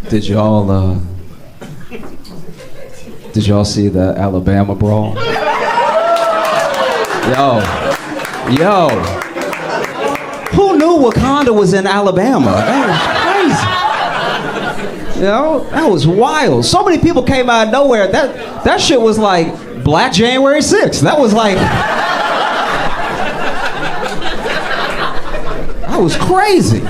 Did y'all see the Alabama brawl? Yo. Who knew Wakanda was in Alabama? That was crazy. That was wild. So many people came out of nowhere. That shit was like Black January 6th. That was like... That was crazy.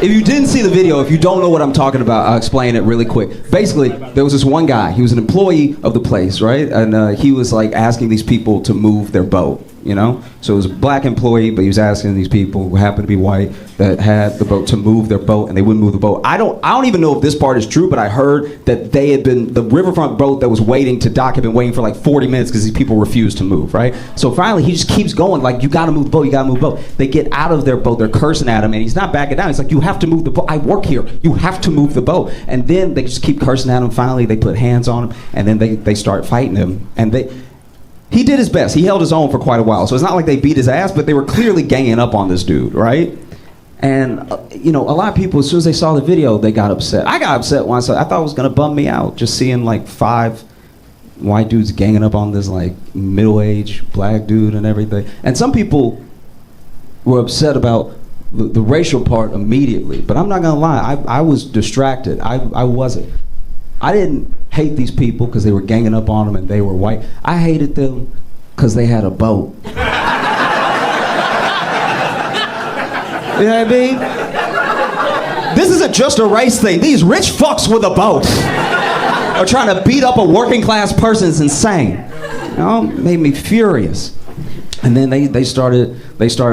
If you didn't see the video, if you don't know what I'm talking about, I'll explain it really quick. Basically, there was this one guy. He was an employee of the place, right? And he was like asking these people to move their boat, you know? So it was a black employee, but he was asking these people who happened to be white that had the boat to move their boat, and they wouldn't move the boat. I don't even know if this part is true, but I heard that the Riverfront boat that was waiting to dock had been waiting for like 40 minutes because these people refused to move, right? So finally, he just keeps going, like, you gotta move the boat, you gotta move the boat. They get out of their boat, they're cursing at him, and he's not backing down. He's like, you have to move the boat. I work here. You have to move the boat. And then they just keep cursing at him. Finally, they put hands on him, and then they start fighting him. And he did his best. He held his own for quite a while. So it's not like they beat his ass, but they were clearly ganging up on this dude, right? And, a lot of people, as soon as they saw the video, they got upset. I got upset once. I thought it was going to bum me out, just seeing like 5 white dudes ganging up on this like middle-aged black dude and everything. And some people were upset about the racial part immediately. But I'm not going to lie. I was distracted. I wasn't. I didn't hate these people because they were ganging up on them and they were white. I hated them because they had a boat. You know what I mean? This isn't just a race thing. These rich fucks with a boat are trying to beat up a working class person. It's insane. Made me furious. And then they started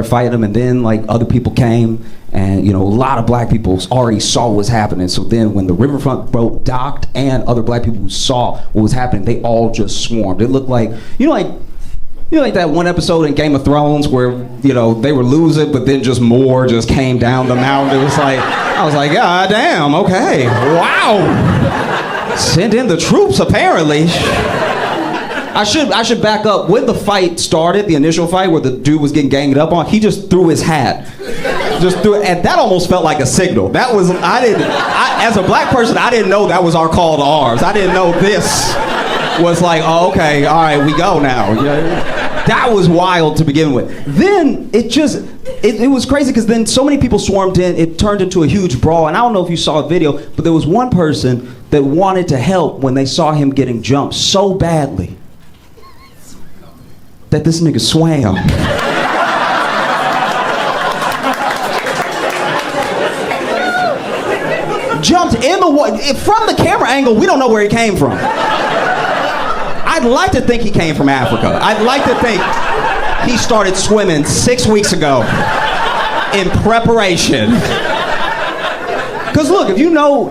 fighting them, and then like other people came, and a lot of black people already saw what was happening. So then when the Riverfront boat docked and other black people who saw what was happening, they all just swarmed. It looked like like that one episode in Game of Thrones where they were losing, but then just more just came down the mountain. It was like, I was like, God damn, okay, wow, send in the troops apparently. I should back up. When the fight started, the initial fight where the dude was getting ganged up on, he just threw his hat. Just threw it, and that almost felt like a signal. As a black person, I didn't know that was our call to arms. I didn't know this was like, oh, okay, all right, we go now. That was wild to begin with. Then it was crazy because then so many people swarmed in, it turned into a huge brawl. And I don't know if you saw a video, but there was one person that wanted to help when they saw him getting jumped so badly that this nigga swam. Jumped in the water. From the camera angle, we don't know where he came from. I'd like to think he came from Africa. I'd like to think he started swimming 6 weeks ago in preparation. Because look, if you know,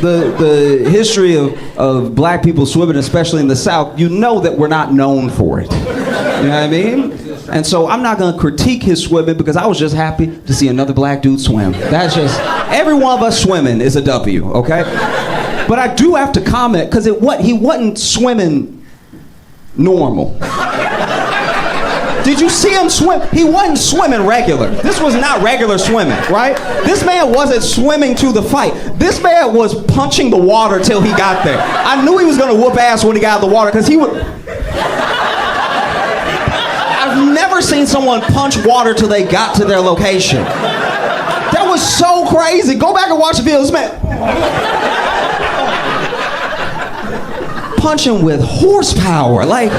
the history of black people swimming, especially in the South, you know that we're not known for it. You know what I mean? And so I'm not gonna critique his swimming because I was just happy to see another black dude swim. That's just, every one of us swimming is a W, okay? But I do have to comment because he wasn't swimming normal. Did you see him swim? He wasn't swimming regular. This was not regular swimming, right? This man wasn't swimming to the fight. This man was punching the water till he got there. I knew he was gonna whoop ass when he got out of the water because he would. I've never seen someone punch water till they got to their location. That was so crazy. Go back and watch the video. This man punching with horsepower, like.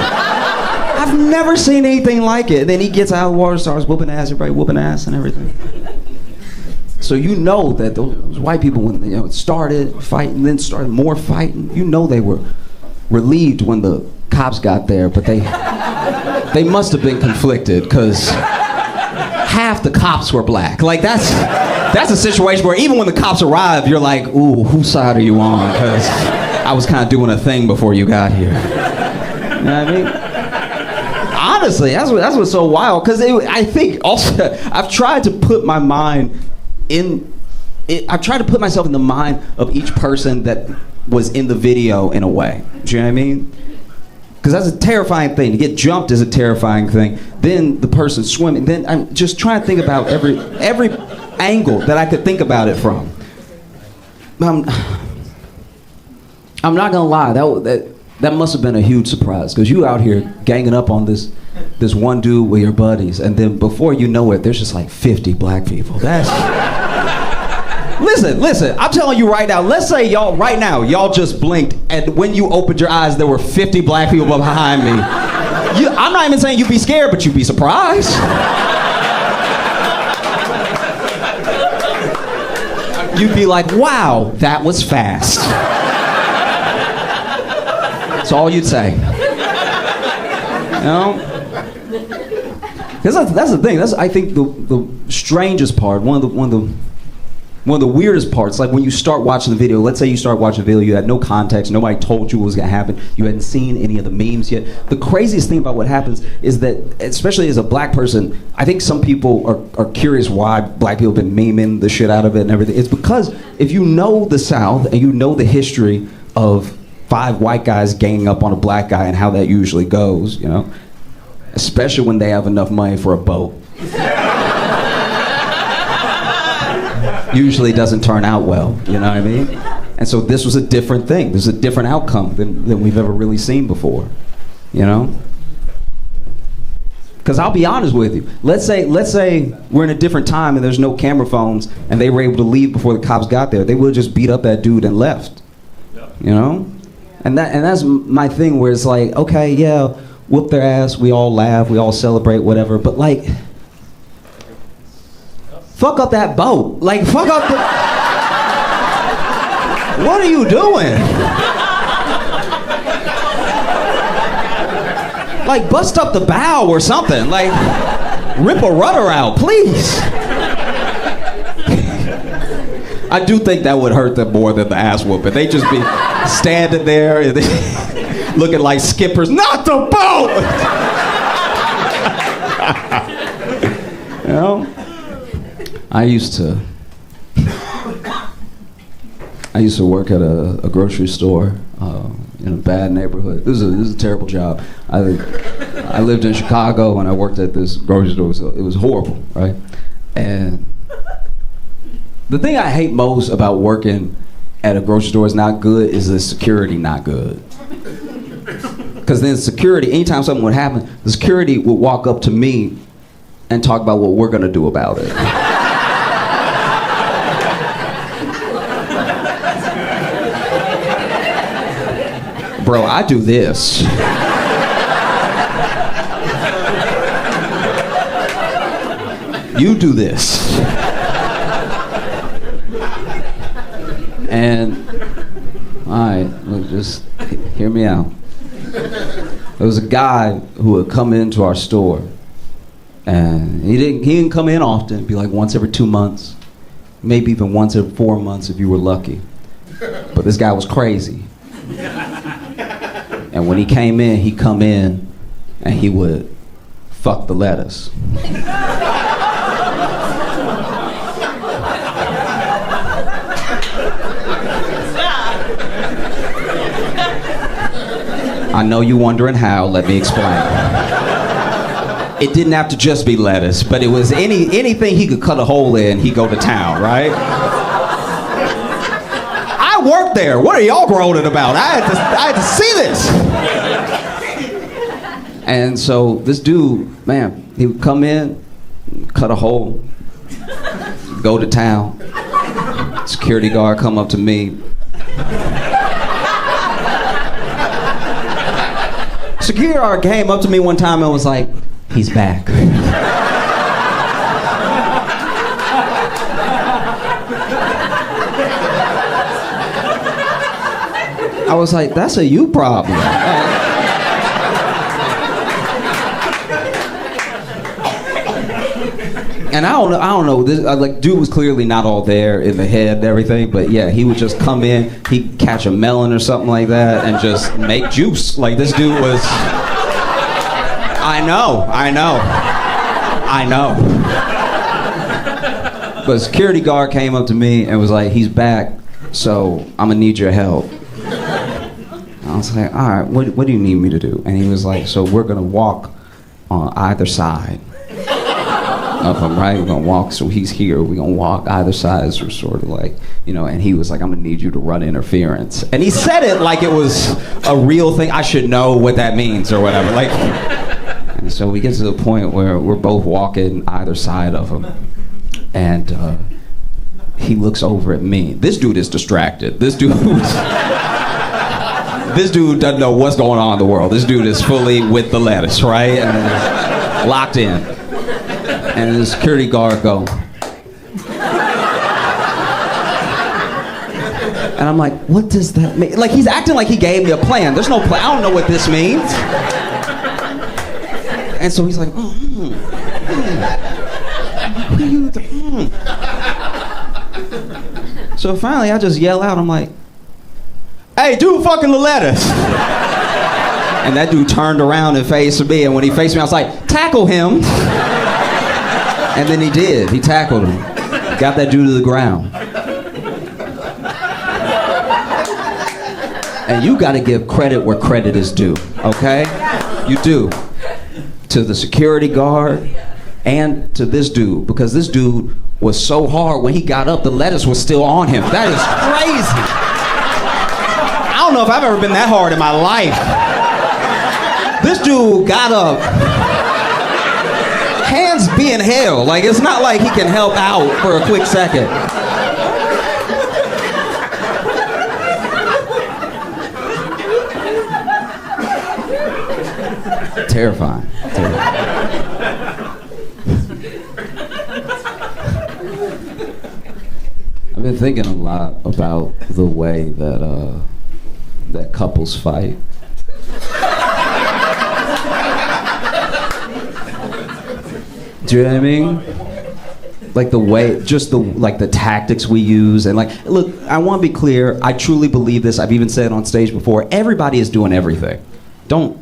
I've never seen anything like it. And then he gets out of the water, starts whooping ass, everybody whooping ass and everything. So you know that those white people, when started fighting, then started more fighting, they were relieved when the cops got there, but they must have been conflicted because half the cops were black. Like that's a situation where even when the cops arrive, you're like, ooh, whose side are you on? Because I was kind of doing a thing before you got here. You know what I mean? Honestly, that's what's so wild. Because I think also I've tried to put my mind in. I've tried to put myself in the mind of each person that was in the video in a way. Do you know what I mean? Because that's a terrifying thing. To get jumped is a terrifying thing. Then the person swimming. Then I'm just trying to think about every angle that I could think about it from. I'm not gonna lie, that must have been a huge surprise, because you out here ganging up on this one dude with your buddies, and then before you know it, there's just like 50 black people. That's listen, I'm telling you right now, let's say y'all just blinked, and when you opened your eyes there were 50 black people behind me. I'm not even saying you'd be scared, but you'd be surprised. You'd be like, wow, that was fast. That's all you'd say. You know? Because that's the thing. That's, I think, the strangest part. One of the weirdest parts. Like when you start watching the video. Let's say you start watching the video. You had no context. Nobody told you what was gonna happen. You hadn't seen any of the memes yet. The craziest thing about what happens is that, especially as a black person, I think some people are curious why black people have been memeing the shit out of it and everything. It's because if you know the South and you know the history of 5 white guys ganging up on a black guy and how that usually goes, you know, especially when they have enough money for a boat. Usually doesn't turn out well, you know what I mean? And so this was a different thing. This is a different outcome than we've ever really seen before, you know? Because I'll be honest with you. Let's say we're in a different time and there's no camera phones and they were able to leave before the cops got there. They would have just beat up that dude and left, you know? And that's my thing, where it's like, okay, yeah, whoop their ass, we all laugh, we all celebrate, whatever, but like, fuck up that boat. Like, fuck up the... What are you doing? Like, bust up the bow or something. Like, rip a rudder out, please. I do think that would hurt them more than the ass whooping. They just be standing there and looking like skippers. Not the boat! You know? I used to work at a grocery store in a bad neighborhood. This is a terrible job. I lived in Chicago and I worked at this grocery store. So it was horrible, right? And the thing I hate most about working at a grocery store is not good is the security not good. Because then security, anytime something would happen, the security would walk up to me and talk about what we're gonna do about it. Bro, I do this. You do this. And, all right, look, just hear me out. There was a guy who would come into our store, and he didn't come in often. It'd be like once every 2 months, maybe even once every 4 months if you were lucky. But this guy was crazy. And when he came in, he'd come in and he would fuck the lettuce. I know you're wondering how, let me explain. It didn't have to just be lettuce, but it was anything he could cut a hole in, he'd go to town, right? I worked there. What are y'all groaning about? I had to see this. And so this dude, man, he would come in, cut a hole, go to town. Security guard come up to me. Security guard came up to me one time and was like, he's back. I was like, that's a you problem. And I don't know. This, like, dude was clearly not all there in the head and everything, but yeah, he would just come in, he'd catch a melon or something like that, and just make juice. Like, this dude was. I know. But a security guard came up to me and was like, he's back, so I'm gonna need your help. I was like, all right, what do you need me to do? And he was like, so we're gonna walk on either side. of him, right? We're gonna walk, so he's here. We're gonna walk either sides. We're sort of like, and he was like, I'm gonna need you to run interference. And he said it like it was a real thing. I should know what that means or whatever. Like, and so we get to the point where we're both walking either side of him. And he looks over at me. This dude is distracted. This dude doesn't know what's going on in the world. This dude is fully with the lettuce, right? And locked in. And the security guard go. And I'm like, what does that mean? Like, he's acting like he gave me a plan. There's no plan. I don't know what this means. And so he's like, So finally, I just yell out. I'm like, hey, dude, fucking the lettuce. And that dude turned around and faced me. And when he faced me, I was like, tackle him. And then he did. He tackled him. Got that dude to the ground. And you got to give credit where credit is due, okay? You do. To the security guard and to this dude, because this dude was so hard when he got up, the lettuce was still on him. That is crazy. I don't know if I've ever been that hard in my life. This dude got up, hands being held. Like, it's not like he can help out for a quick second. Terrifying. I've been thinking a lot about the way that that couples fight. Do you know what I mean? Like the way, just the tactics we use, and like, look, I want to be clear. I truly believe this. I've even said it on stage before. Everybody is doing everything. Don't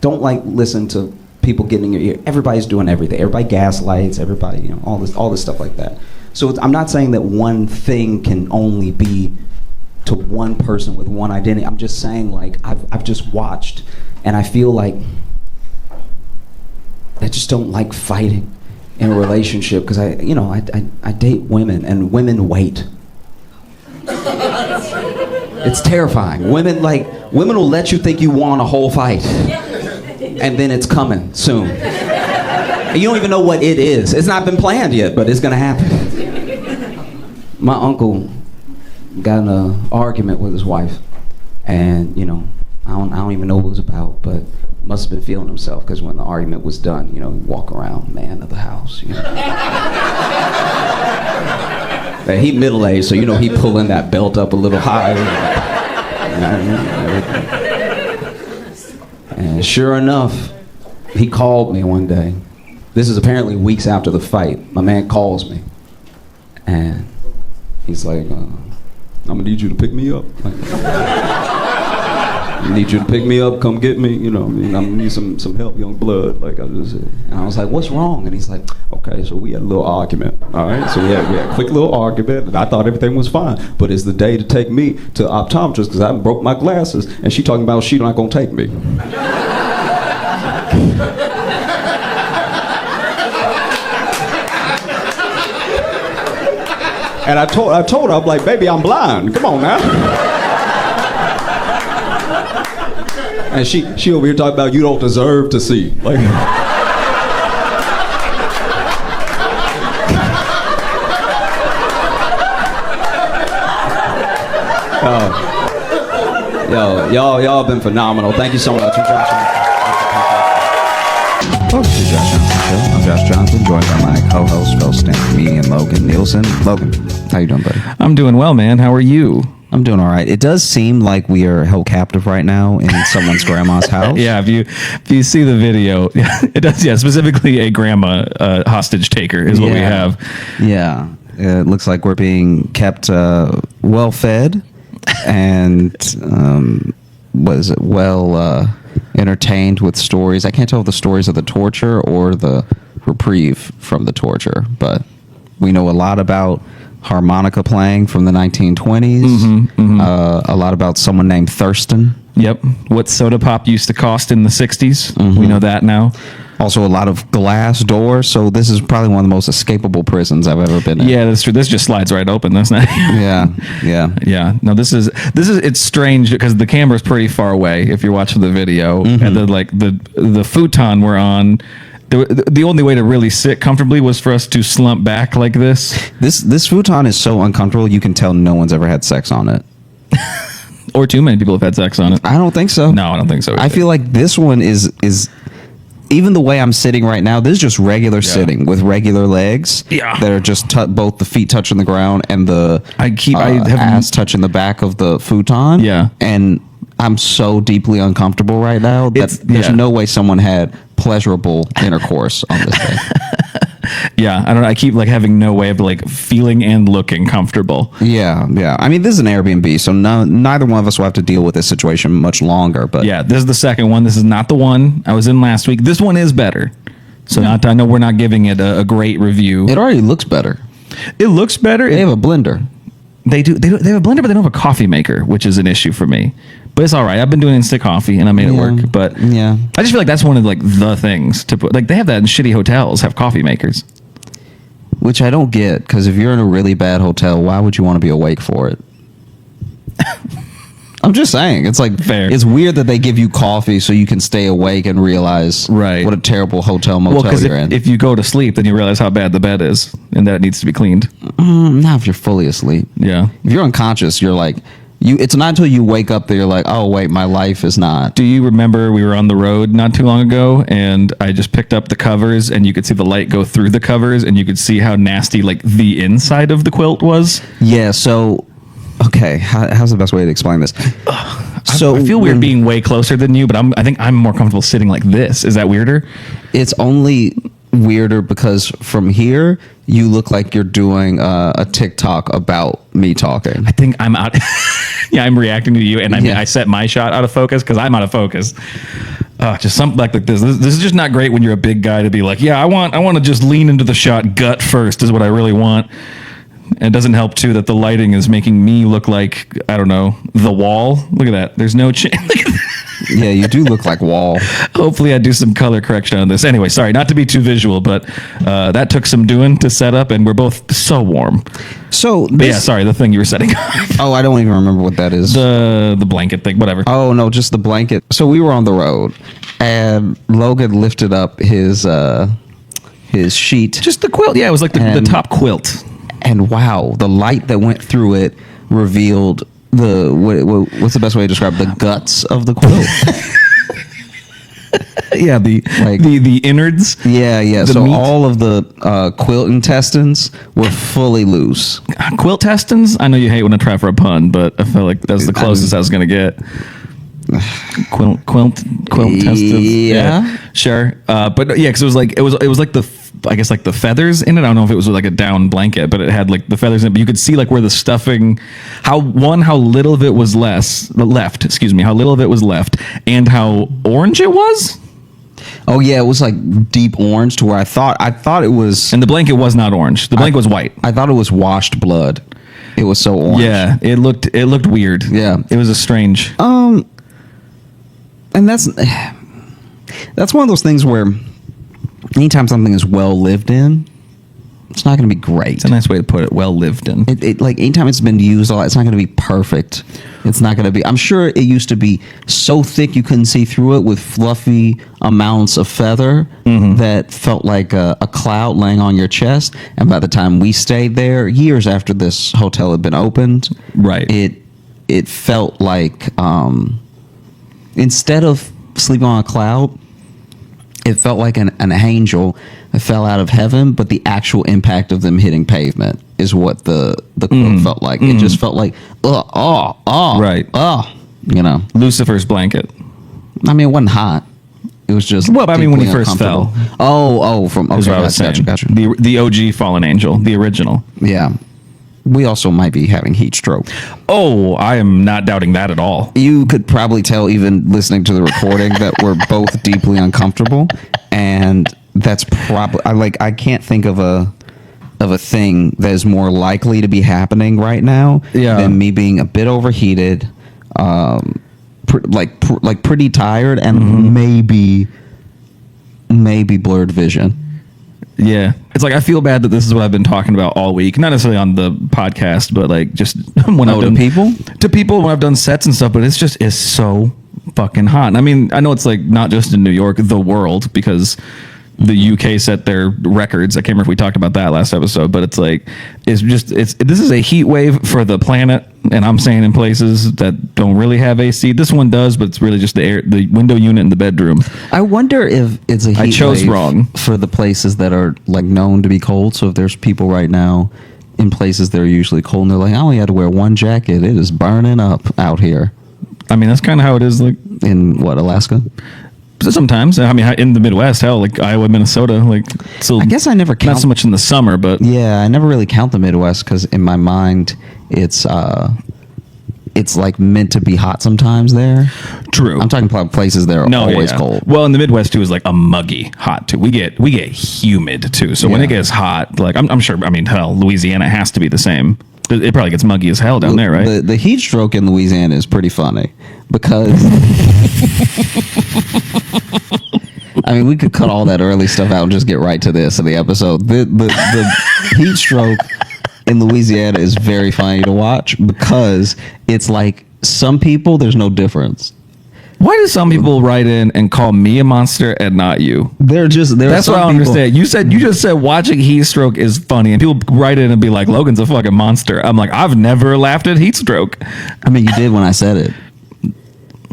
like listen to people getting in your ear. Everybody's doing everything. Everybody gaslights. Everybody, all this stuff like that. So I'm not saying that one thing can only be to one person with one identity. I'm just saying, like, I've just watched, and I feel like I just don't like fighting in a relationship, because I date women, and women wait. It's terrifying. Women will let you think you won a whole fight, and then it's coming soon. And you don't even know what it is. It's not been planned yet, but it's gonna happen. My uncle got in an argument with his wife, and I don't even know what it was about, but must have been feeling himself, because when the argument was done, he walk around, man of the house. And he middle-aged, so he pulling that belt up a little higher. And sure enough, he called me one day. This is apparently weeks after the fight. My man calls me, and he's like, I'm gonna need you to pick me up. I need you to pick me up, come get me, I'm gonna need some help, young blood, like I just said. And I was like, what's wrong? And he's like, okay, so we had a little argument, all right? So we had a quick little argument, and I thought everything was fine, but it's the day to take me to optometrist, because I broke my glasses, and she talking about she not gonna take me. And I told her, I'm like, baby, I'm blind, come on now. And she over here talking about you don't deserve to see. Like, y'all been phenomenal. Thank you so much. Welcome to Josh Johnson Show. I'm Josh Johnson, joined by my co-host, co-stand comedian Logan Nielsen. Logan, how you doing, buddy? I'm doing well, man. How are you? I'm doing all right. It does seem like we are held captive right now in someone's grandma's house. Yeah, if you see the video, it does. Yeah, specifically a grandma hostage taker is what we have. Yeah, it looks like we're being kept well fed and entertained with stories. I can't tell if the stories of the torture or the reprieve from the torture, but we know a lot about harmonica playing from the 1920s. A lot about someone named Thurston. Yep. What soda pop used to cost in the 60s. We know that now. Also, a lot of glass doors. So this is probably one of the most escapable prisons I've ever been in. Yeah, that's true. This just slides right open. That's not. Yeah. No, this is. It's strange because the camera's pretty far away if you're watching the video, and then like the futon we're on. The only way to really sit comfortably was for us to slump back like this. This futon is so uncomfortable. You can tell no one's ever had sex on it. Or too many people have had sex on it. I don't think so. No, I don't think so either. I feel like this one is even the way I'm sitting right now. This is just regular sitting with regular legs. Yeah. That are just both the feet touching the ground and the ass touching the back of the futon. Yeah. And I'm so deeply uncomfortable right now that there's no way someone had pleasurable intercourse on this day. Yeah, I don't know. I keep like having no way of like feeling and looking comfortable. Yeah. I mean, this is an Airbnb, so neither one of us will have to deal with this situation much longer. But yeah, this is the second one. This is not the one I was in last week. This one is better. So I know we're not giving it a great review. It already looks better. It looks better. They have a blender. They do. They have a blender, but they don't have a coffee maker, which is an issue for me. But it's all right. I've been doing instant coffee, and I made it work. But yeah, I just feel like that's one of like the things to put. Like they have that in shitty hotels, have coffee makers. Which I don't get, because if you're in a really bad hotel, why would you want to be awake for it? I'm just saying, it's like fair. It's weird that they give you coffee so you can stay awake and realize what a terrible hotel motel you're in. If you go to sleep, then you realize how bad the bed is and that it needs to be cleaned. Not if you're fully asleep. Yeah. If you're unconscious, you're like, it's not until you wake up that you're like, oh wait, my life is not. Do you remember we were on the road not too long ago and I just picked up the covers and you could see the light go through the covers and you could see how nasty like the inside of the quilt was? Yeah, so okay, how's the best way to explain this? So I feel weird being way closer than you, but I think I'm more comfortable sitting like this. Is that weirder? It's only weirder because from here you look like you're doing a TikTok about me talking. I think I'm out. Yeah, I'm reacting to you, and I set my shot out of focus because I'm out of focus. Just something like this. This is just not great when you're a big guy to be like, yeah, I want to just lean into the shot gut first is what I really want. And it doesn't help too that the lighting is making me look like, I don't know, the wall. Look at that. There's no change. Yeah, you do look like Wall. Hopefully I do some color correction on this. Anyway, sorry, not to be too visual, but that took some doing to set up, and we're both so warm. So, sorry, the thing you were setting up. Oh, I don't even remember what that is. The blanket thing, whatever. Oh, no, just the blanket. So we were on the road, and Logan lifted up his sheet. Just the quilt. Yeah, it was like the top quilt. And wow, the light that went through it revealed what's the best way to describe the guts of the quilt? Yeah, the innards. Yeah. So meat. all of the quilt intestines were fully loose. Quilt testins? I know you hate when I try for a pun, but I feel like that's the closest I was gonna get. Quilt testins. Yeah, sure. But yeah, because it was like the feathers in it. I don't know if it was like a down blanket, but it had like the feathers in it. But you could see like where the stuffing, how little of it was left. Excuse me, how little of it was left, and how orange it was. Oh yeah, it was like deep orange to where I thought it was. And the blanket was not orange. The blanket was white. I thought it was washed blood. It was so orange. Yeah, it looked weird. Yeah, it was a strange. And that's one of those things where anytime something is well lived in, it's not going to be great. It's a nice way to put it. Well lived in. It like anytime it's been used a lot, it's not going to be perfect. It's not going to be. I'm sure it used to be so thick you couldn't see through it with fluffy amounts of feather that felt like a cloud laying on your chest. And by the time we stayed there, years after this hotel had been opened, right, it felt like instead of sleeping on a cloud, it felt like an angel that fell out of heaven, but the actual impact of them hitting pavement is what the quilt felt like. It just felt like, right, you know, Lucifer's blanket. I mean, it wasn't hot. It was just I mean, when he first fell. Gotcha. The OG fallen angel, the original. Yeah. We also might be having heat stroke. Oh, I am not doubting that at all. You could probably tell even listening to the recording that we're both deeply uncomfortable, and that's probably I can't think of a thing that is more likely to be happening right now than me being a bit overheated, pretty tired, and maybe maybe blurred vision. Yeah. It's like I feel bad that this is what I've been talking about all week. Not necessarily on the podcast, but like just when I've done to people when I've done sets and stuff, but it's so fucking hot. And I mean, I know it's like not just in New York, the world, because the UK set their records. I can't remember if we talked about that last episode, but it's like this is a heat wave for the planet, and I'm saying in places that don't really have AC. This one does, but it's really just the window unit in the bedroom. I wonder if it's a heat wave wrong for the places that are like known to be cold. So if there's people right now in places that are usually cold, and they're like, I only had to wear one jacket. It is burning up out here. I mean, that's kind of how it is, like in Alaska. Sometimes, I mean, in the Midwest, hell, like Iowa, Minnesota, like. So I guess I never count. Not so much in the summer, but yeah, I never really count the Midwest because in my mind, it's like meant to be hot sometimes there. True. I'm talking about places that are always cold. Well, in the Midwest too is like a muggy hot too. We get humid too. So when it gets hot, like I'm sure. I mean, hell, Louisiana has to be the same. It probably gets muggy as hell down there, right? The heat stroke in Louisiana is pretty funny because I mean we could cut all that early stuff out and just get right to this in the episode. The heat stroke in Louisiana is very funny to watch because it's like some people there's no difference. Why do some people write in and call me a monster and not you? That's what I don't understand. You just said watching heat stroke is funny, and people write in and be like, "Logan's a fucking monster." I'm like, I've never laughed at heat stroke. I mean, you did when I said it.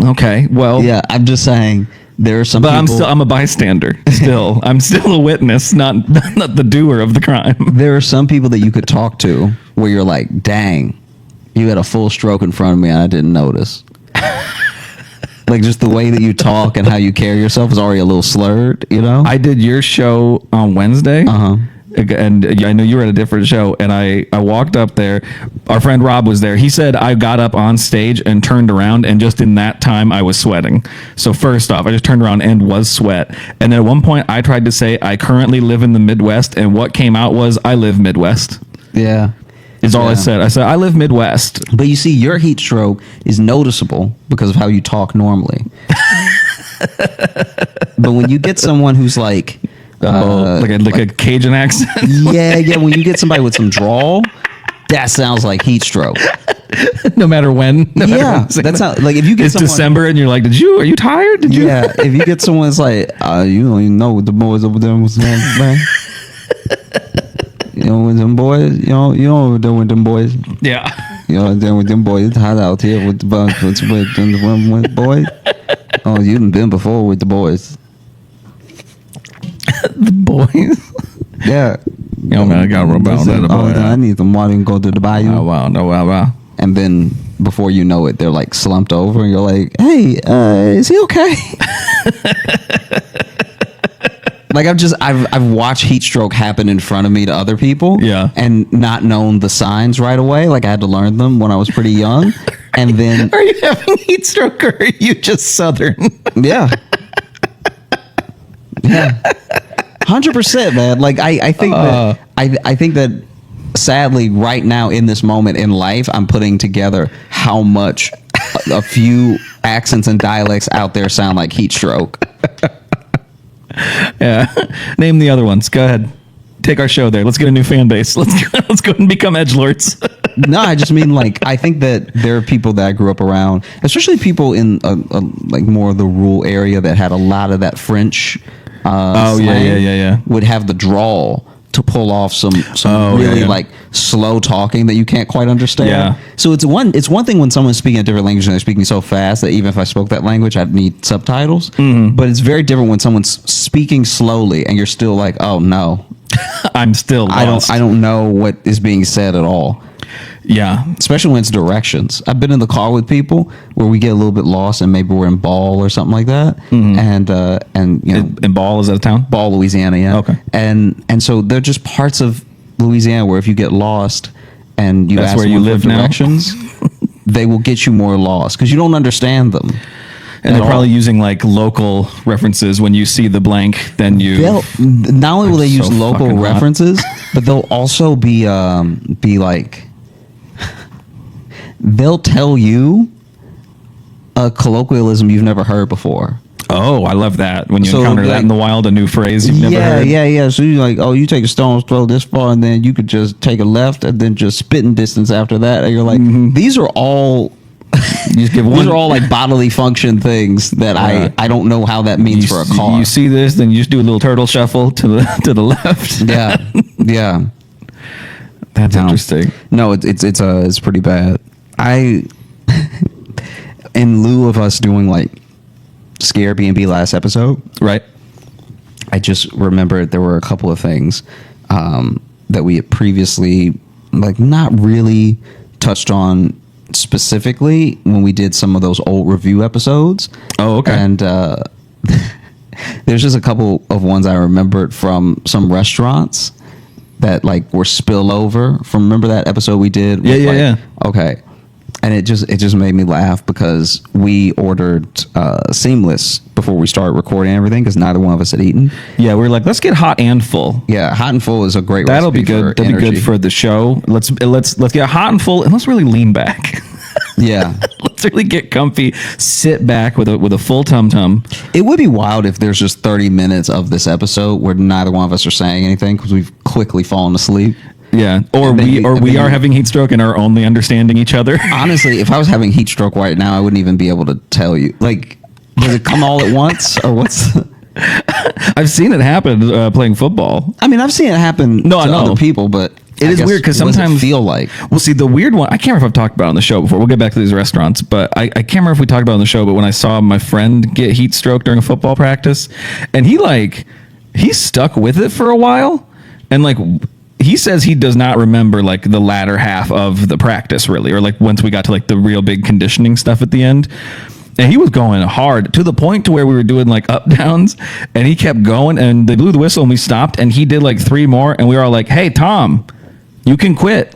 Okay, well, yeah, I'm just saying there are some. But people, I'm a bystander. Still, I'm still a witness, not the doer of the crime. There are some people that you could talk to where you're like, "Dang, you had a full stroke in front of me and I didn't notice." Like just the way that you talk and how you carry yourself is already a little slurred, you know? I did your show on Wednesday. And I know you were at a different show, and I walked up there. Our friend Rob was there. He said I got up on stage and turned around, and just in that time I was sweating. So first off, I just turned around and was sweat. And then at one point I tried to say I currently live in the Midwest, and what came out was I live Midwest. Yeah. Is all I said. I said, I live Midwest. But you see, your heat stroke is noticeable because of how you talk normally. But when you get someone who's like a Cajun accent. Yeah. When you get somebody with some drawl, that sounds like heat stroke. No matter when. That's how. Like if you get it's someone, December and you're like, are you tired? Did you? Yeah. If you get someone that's like, you don't even know what the boys over there was man. You know, with them boys, you know what they're with them boys. Yeah. You know, they're with them boys. It's hot out here with the boys. Oh, you done been before with the boys. The boys? Yeah. Yo, man, I got to rub out that boy. I need some water and go to the bayou. Oh, wow. And then before you know it, they're like slumped over and you're like, hey, is he okay? Like I've watched heat stroke happen in front of me to other people, and not known the signs right away. Like I had to learn them when I was pretty young, and then are you having heat stroke or are you just Southern? Yeah, 100%, man. Like I think that I think that sadly right now in this moment in life, I'm putting together how much a few accents and dialects out there sound like heat stroke. Yeah. Name the other ones. Go ahead. Take our show there. Let's get a new fan base. Let's go and become edgelords. No, I just mean like I think that there are people that I grew up around, especially people in like more of the rural area that had a lot of that French. Yeah. Would have the drawl to pull off some really like slow talking that you can't quite understand. Yeah. So it's one thing when someone's speaking a different language and they're speaking so fast that even if I spoke that language, I'd need subtitles. Mm-hmm. But it's very different when someone's speaking slowly and you're still like, oh no, I'm still lost. I don't know what is being said at all. Yeah. Especially when it's directions. I've been in the car with people where we get a little bit lost and maybe we're in Brawl or something like that. Mm-hmm. And you know, in Brawl, is that a town? Brawl, Louisiana, yeah. Okay. And so they're just parts of Louisiana where if you get lost and you ask where you live directions, they will get you more lost because you don't understand them. And they're probably using like local references when you see the blank. Then not only will they use local references, but they'll also be like they'll tell you a colloquialism you've never heard before. Oh, I love that. When you So, encounter that like- in the wild, a new phrase you've never heard. Yeah. So you're like, oh, you take a stone's throw this far, and then you could just take a left, and then just spitting distance after that. And you're like, these are all. You just give These one. are all like bodily function things that I don't know how that means for a car. You see this, then you just do a little turtle shuffle to the left. Yeah. That's No. interesting. No, it's pretty bad. In lieu of us doing like Scare B&B last episode, Right. I just remembered there were a couple of things that we had previously like not really touched on specifically when we did some of those old review episodes. Oh, okay. And there's just a couple of ones I remembered from some restaurants that like were spillover from, remember that episode we did? Yeah. Okay. And it just made me laugh because we ordered Seamless before we started recording everything because neither one of us had eaten. Yeah, we're like, let's get hot and full. Yeah, hot and full is a great That'll be recipe good. for That'll be energy. good for the show. Let's get hot and full, and let's really lean back. Yeah. Let's really get comfy, sit back with a full tum tum. It would be wild if there's just 30 minutes of this episode where neither one of us are saying anything because we've quickly fallen asleep. Yeah, or And then we you- are having heat stroke and are only understanding each other. Honestly, if I was having heat stroke right now, I wouldn't even be able to tell you. Like, does it come all at once or what's... I've seen it happen playing football. I mean, I've seen it happen No, I to know. other people, but It is weird because what does it sometimes feel like. Well, see, the weird one, I can't remember if I've talked about it on the show before. We'll get back to these restaurants, but I can't remember if we talked about it on the show. But when I saw my friend get heat stroke during a football practice, and he stuck with it for a while, and like he says he does not remember like the latter half of the practice really, or like once we got to like the real big conditioning stuff at the end. And he was going hard to the point to where we were doing like up downs, and he kept going, and they blew the whistle and we stopped, and he did like 3 more, and we were all like, "Hey, Tom, you can quit."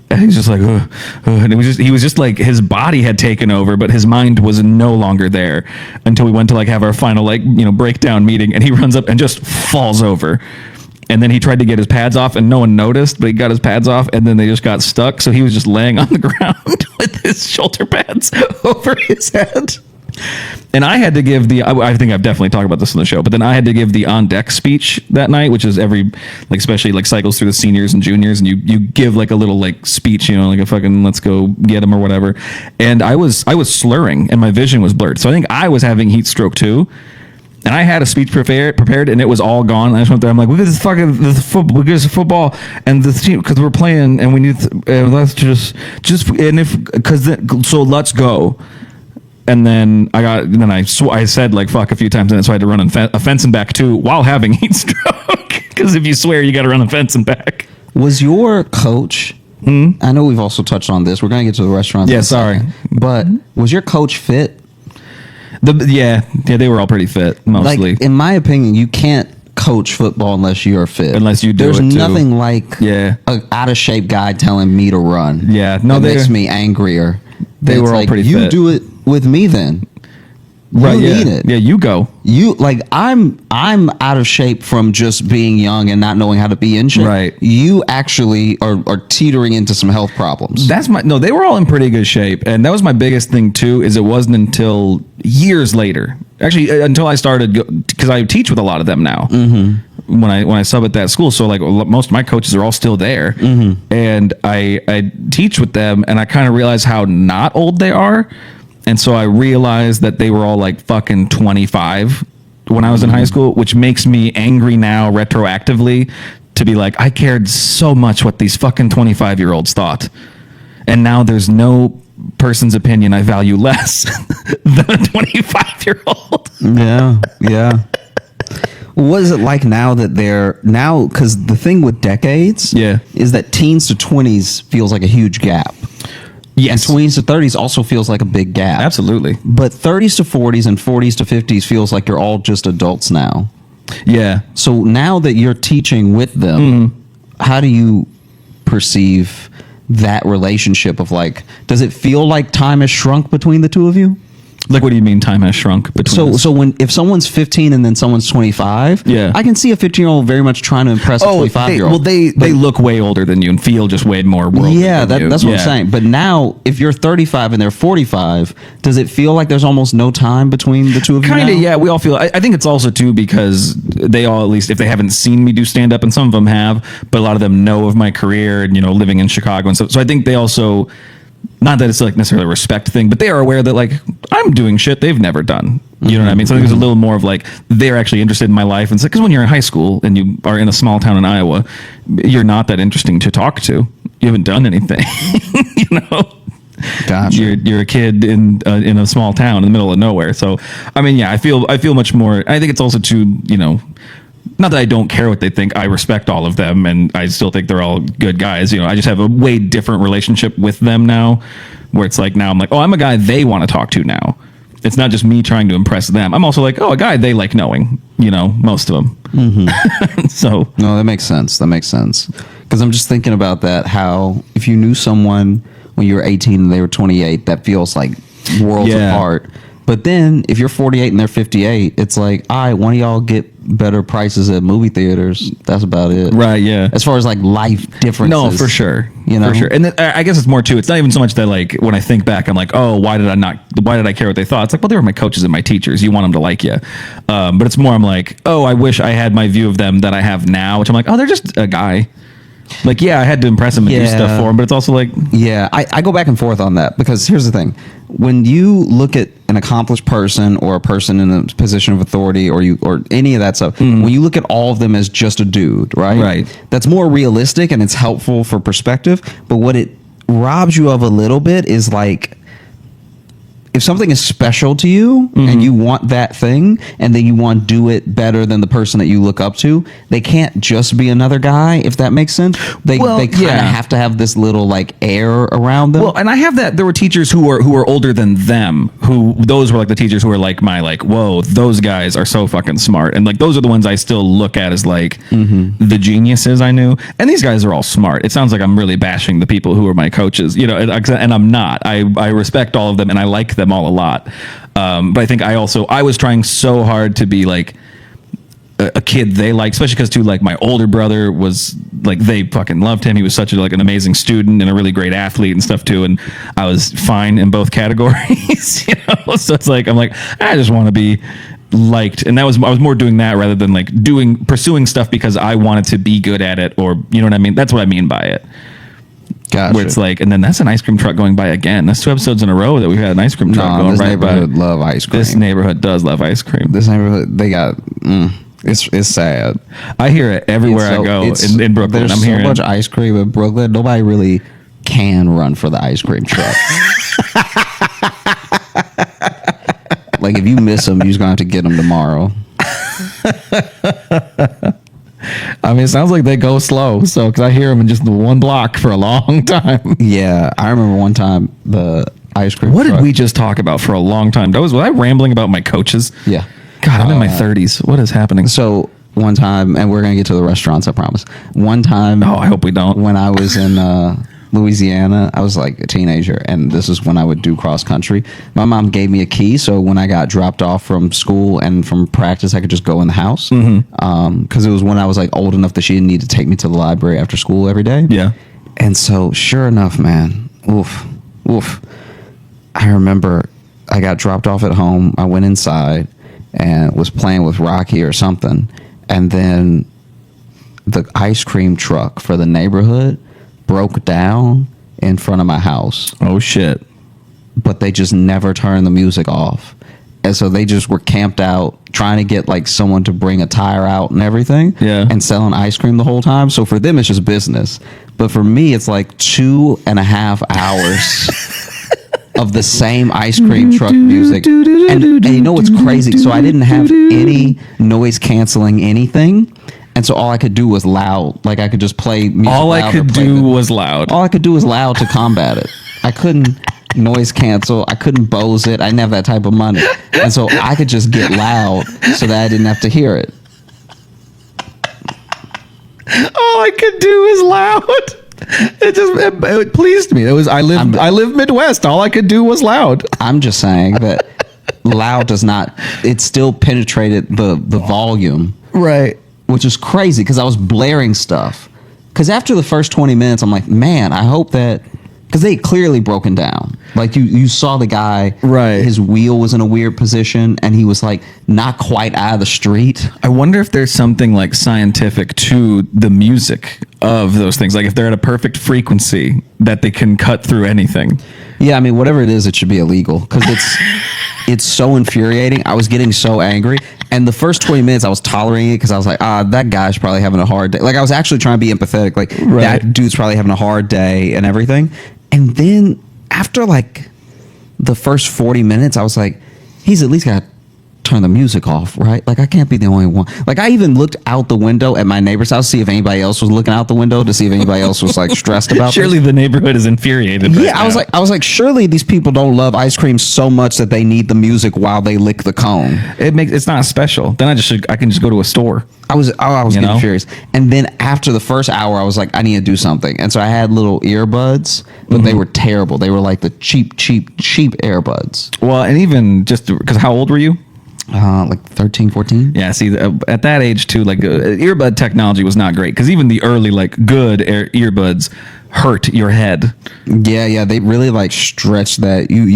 And he's just like, ugh, ugh. And he was just like, his body had taken over, but his mind was no longer there until we went to like have our final like, breakdown meeting, and he runs up and just falls over. And then he tried to get his pads off, and no one noticed, but he got his pads off, and then they just got stuck. So he was just laying on the ground with his shoulder pads over his head. And I had to give I think I've definitely talked about this on the show, but then I had to give the on deck speech that night, which is especially like cycles through the seniors and juniors, and you give like a little like speech, like a fucking let's go get them or whatever. And I was slurring and my vision was blurred. So I think I was having heat stroke too. And I had a speech prepared, and it was all gone. And I just went there. I'm like, look at this fucking football. Look at this football, and the team because we're playing, and we need. Let's just so let's go. And then I said like fuck a few times, and so I had to run a fence and back too while having heat stroke. Because if you swear, you got to run a fence and back. Was your coach? I know we've also touched on this. We're gonna get to the restaurant. Yeah, sorry. But was your coach fit? Yeah, they were all pretty fit mostly. Like, in my opinion, you can't coach football unless you're fit. Unless you do There's it, too. nothing like Yeah. a out of shape guy telling me to run. Yeah, no, that they- makes me angrier. they It's were all like, pretty you fit. do it with me then. Right, You yeah. need it. Yeah, you go. You like I'm out of shape from just being young and not knowing how to be in shape. Right. You actually are teetering into some health problems. They were all in pretty good shape, and that was my biggest thing too. Is it wasn't until years later, actually, until I started because I teach with a lot of them now. Mm-hmm. When I sub at that school, so like most of my coaches are all still there, and I teach with them, and I kind of realize how not old they are. And so I realized that they were all like fucking 25 when I was in high school, which makes me angry now retroactively to be like, I cared so much what these fucking 25-year-olds thought. And now there's no person's opinion I value less than a 25-year-old. Yeah. What is it like now that because the thing with decades is that teens to 20s feels like a huge gap. Yes. And 20s to 30s also feels like a big gap. Absolutely. But 30s to 40s and 40s to 50s feels like you're all just adults now. Yeah. So now that you're teaching with them, how do you perceive that relationship of like, does it feel like time has shrunk between the two of you? Like, what do you mean time has shrunk between us? So if someone's 15 and then someone's 25, Yeah. I can see a 15-year-old very much trying to impress a 25-year-old. Well, they look way older than you and feel just way more worldly. Yeah, than you. that's what I'm saying. But now, if you're 35 and they're 45, does it feel like there's almost no time between the two of you? Kind of, now? yeah. We all feel. I think it's also too because they all, at least if they haven't seen me do stand up, and some of them have, but a lot of them know of my career and living in Chicago and stuff. So I think they also. Not that it's like necessarily a respect thing, but they are aware that like I'm doing shit they've never done. You know what I mean? So I think there's a little more of like they're actually interested in my life, and because when you're in high school and you are in a small town in Iowa, you're not that interesting to talk to. You haven't done anything, Gotcha. You're a kid in a small town in the middle of nowhere. So I mean, yeah, I feel much more. I think it's also too not that I don't care what they think. I respect all of them, and I still think they're all good guys. I just have a way different relationship with them now, where it's like now I'm like, oh, I'm a guy they want to talk to now. It's not just me trying to impress them. I'm also like, oh, a guy they like knowing. Most of them. Mm-hmm. So no, that makes sense. Because I'm just thinking about that. How if you knew someone when you were 18 and they were 28, that feels like worlds apart. But then if you're 48 and they're 58, it's like, all right, one of y'all get better prices at movie theaters. That's about it. Right, yeah. As far as like life differences. No, for sure. For sure. And I guess it's more too, it's not even so much that like when I think back, I'm like, oh, why did I care what they thought? It's like, well, they were my coaches and my teachers. You want them to like you. But it's more, I'm like, oh, I wish I had my view of them that I have now, which I'm like, oh, they're just a guy. Like, yeah, I had to impress him and do stuff for him, but it's also like... Yeah, I go back and forth on that because here's the thing. When you look at an accomplished person or a person in a position of authority or any of that stuff, when you look at all of them as just a dude, right? Right. That's more realistic and it's helpful for perspective. But what it robs you of a little bit is like... If something is special to you and you want that thing and then you want to do it better than the person that you look up to, they can't just be another guy, if that makes sense. They kind of have to have this little like air around them. Well, and I have that. There were teachers who were older than them, those were like the teachers who were like whoa, those guys are so fucking smart. And like those are the ones I still look at as like the geniuses I knew. And these guys are all smart. It sounds like I'm really bashing the people who are my coaches, and I'm not. I respect all of them and I like them all a lot, but I think I was trying so hard to be like a kid they like, especially because too like my older brother was like they fucking loved him. He was such an amazing student and a really great athlete and stuff too, and I was fine in both categories. So it's like I'm like I just want to be liked, and I was more doing that rather than like pursuing stuff because I wanted to be good at it, or what I mean. That's what I mean by it. Gotcha. Where it's like, and then that's an ice cream truck going by again. That's 2 episodes in a row that we've had an ice cream truck going right by. This neighborhood love ice cream. This neighborhood does love ice cream. This neighborhood, they got, it's sad. I hear it everywhere I go in Brooklyn. There's so much ice cream in Brooklyn. Nobody really can run for the ice cream truck. Like if you miss them, you're just going to have to get them tomorrow. I mean, it sounds like they go slow. So, because I hear them in just the one block for a long time. Yeah, I remember one time the ice cream. What truck. did we just talk about for a long time? Was I rambling about my coaches? Yeah. God, I'm in my 30s. What is happening? So one time, and we're gonna get to the restaurants, I promise. One time, oh, I hope we don't. When I was in Louisiana, I was like a teenager, and this is when I would do cross country. My mom gave me a key, so when I got dropped off from school and from practice, I could just go in the house. Because it was when I was like old enough that she didn't need to take me to the library after school every day. Yeah. And so, sure enough, man, oof. I remember I got dropped off at home. I went inside and was playing with Rocky or something, and then the ice cream truck for the neighborhood broke down in front of my house. Oh shit. But they just never turned the music off. And so they just were camped out trying to get like someone to bring a tire out and everything. Yeah. And selling ice cream the whole time. So for them it's just business. But for me it's like 2.5 hours of the same ice cream truck music. And you know what's crazy? So I didn't have any noise canceling anything. And so all I could do was loud. Like I could just play music. All I could do was loud. All I could do was loud to combat it. I couldn't noise cancel. I couldn't Bose it. I didn't have that type of money. And so I could just get loud so that I didn't have to hear it. All I could do is loud. It pleased me. I lived Midwest. All I could do was loud. I'm just saying that loud does not. It still penetrated the volume, Right. which is crazy because I was blaring stuff. Because after the first 20 minutes, I'm like, man, I hope that. Because they clearly broken down. Like you saw the guy, Right. His wheel was in a weird position, and he was like not quite out of the street. I wonder if there's something like scientific to the music of those things. Like if they're at a perfect frequency that they can cut through anything. Yeah, I mean, whatever it is, it should be illegal because it's so infuriating. I was getting so angry, and the first 20 minutes I was tolerating it because I was like, that guy's probably having a hard day. Like I was actually trying to be empathetic. Like that dude's probably having a hard day and everything. And then after like the first 40 minutes, I was like, he's at least got to turn the music off, right? Like I can't be the only one. Like I even looked out the window at my neighbor's house to see if anybody else was looking out the window to see if anybody else was like stressed about Surely this. the neighborhood is infuriated. Yeah, right I was like, surely these people don't love ice cream so much that they need the music while they lick the cone. it's not special. Then I can just go to a store. I was getting know? furious. And then after the first hour, I was like, I need to do something. And so I had little earbuds, but they were terrible. They were like the cheap earbuds. Well, and even just because how old were you? Like 13, 14. Yeah, see, at that age too, like earbud technology was not great because even the early like good earbuds hurt your head. Yeah, they really like stretch that. You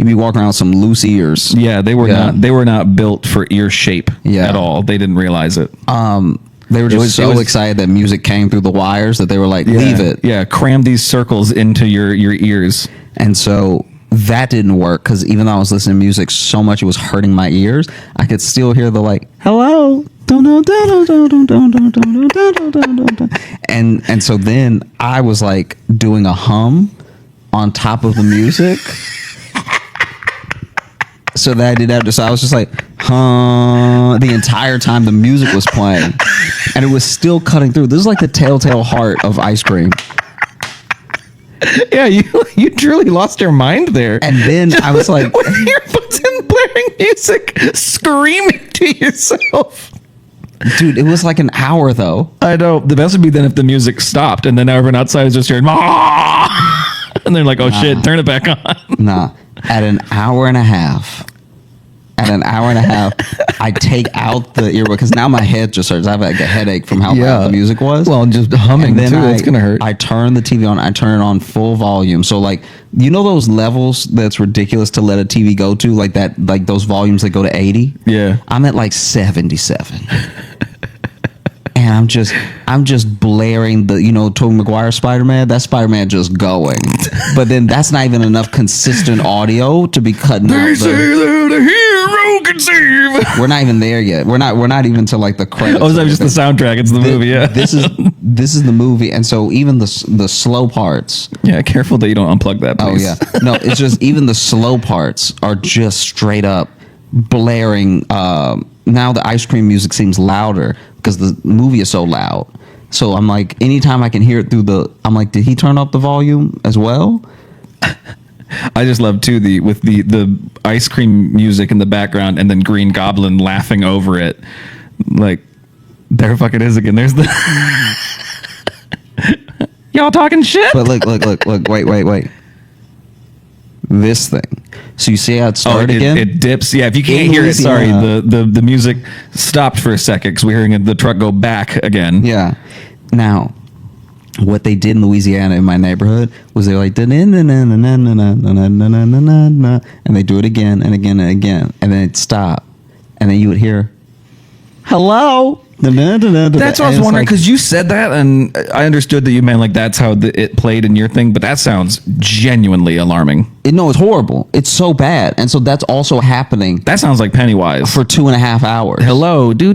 be walking around with some loose ears. Yeah, they were not built for ear shape at all. They didn't realize it. They were just so excited that music came through the wires that they were like, leave it. Yeah, cram these circles into your ears. And so that didn't work because even though I was listening to music so much it was hurting my ears, I could still hear the like, hello. And so then I was like doing a hum on top of the music. So that I did that. So I was just like, the entire time the music was playing. And it was still cutting through. This is like the telltale heart of ice cream. Yeah, you truly lost your mind there. And then I was like, with earbuds and blaring music, screaming to yourself. Dude, it was like an hour though. I know. The best would be then if the music stopped and then everyone outside is just hearing, "Ah!" And they're like, oh shit, turn it back on. Nah, at an hour and a half, I take out the earbud because now my head just hurts. I have like a headache from how loud the music was. Well, just humming and then too. It's gonna hurt. I turn the TV on. I turn it on full volume. So like, you know those levels that's ridiculous to let a TV go to, like that, like those volumes that go to 80. Yeah, I'm at like 77. And I'm just blaring the, Tobey Maguire Spider-Man. That Spider-Man just going. But then that's not even enough consistent audio to be cutting out. say that a hero can save. We're not even there yet. We're not even to like the credits. Oh, is that just the soundtrack? It's the movie, yeah. This is the movie, and so even the slow parts. Yeah, careful that you don't unplug that, please. Oh yeah, no, it's just even the slow parts are just straight up blaring. Now the ice cream music seems louder because the movie is so loud. So I'm like, anytime I can hear it I'm like, did he turn up the volume as well? I just love too the ice cream music in the background and then Green Goblin laughing over it. Like, there fucking is again. There's the y'all talking shit. But look, wait. This thing. So you see how it started again? It dips. Yeah, if you can't hear it, sorry, the music stopped for a second because we're hearing the truck go back again. Yeah. Now, what they did in Louisiana in my neighborhood was they like and they do it again and again and again, and then it stopped, and then you would hear, "Hello." That's what I was wondering because you said that, and I understood that you meant like that's how it played in your thing, but that sounds genuinely alarming. No, it's horrible. It's so bad, and so that's also happening. That sounds like Pennywise for 2.5 hours. Hello, do.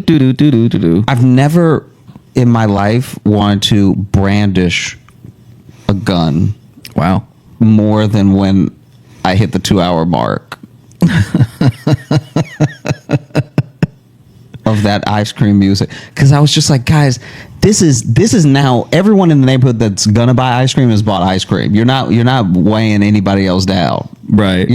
I've never in my life wanted to brandish a gun. Wow. More than when I hit the 2-hour mark. Of that ice cream music, because I was just like, guys, this is now everyone in the neighborhood that's gonna buy ice cream has bought ice cream. You're not weighing anybody else down, right?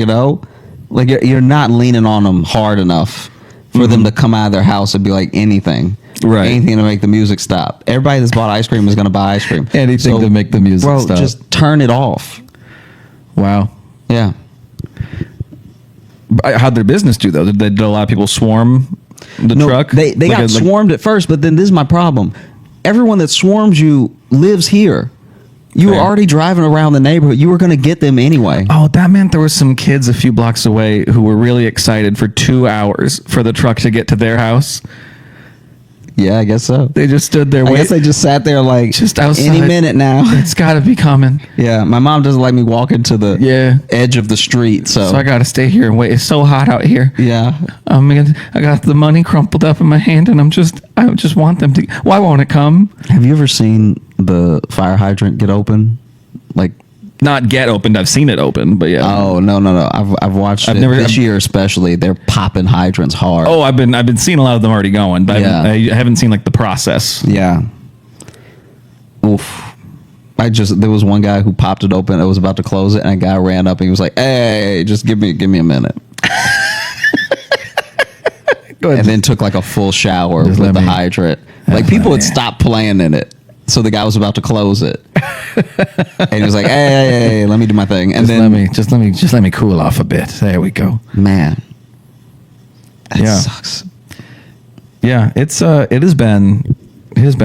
Like you're not leaning on them hard enough for them to come out of their house and be like anything to make the music stop. Everybody that's bought ice cream is gonna buy ice cream. Anything to make the music stop. Just turn it off. Wow. Yeah. How'd their business do though? Did a lot of people swarm the truck? They got swarmed at first, but then this is my problem. Everyone that swarms you lives here. You were already driving around the neighborhood. You were going to get them anyway. Oh, that meant there were some kids a few blocks away who were really excited for 2 hours for the truck to get to their house. Yeah, I guess so. They just stood there. I guess they just sat there like, just outside. Any minute now. It's got to be coming. Yeah, my mom doesn't like me walking to the edge of the street, so I got to stay here and wait. It's so hot out here. Yeah, I got the money crumpled up in my hand, and I just want them to. Why won't it come? Have you ever seen the fire hydrant get open? Like, not get opened. I've seen it open, but yeah. Oh no! I've watched it this year, especially. They're popping hydrants hard. Oh, I've been seeing a lot of them already going, but I haven't seen like the process. Yeah. Oof. There was one guy who popped it open. I was about to close it, and a guy ran up and he was like, "Hey, just give me a minute." Go ahead. And then took like a full shower with the hydrant. Like people had stopped playing in it. So the guy was about to close it, and he was like, "Hey, let me do my thing." And just let me cool off a bit. There we go. Man, that sucks. Yeah, it has been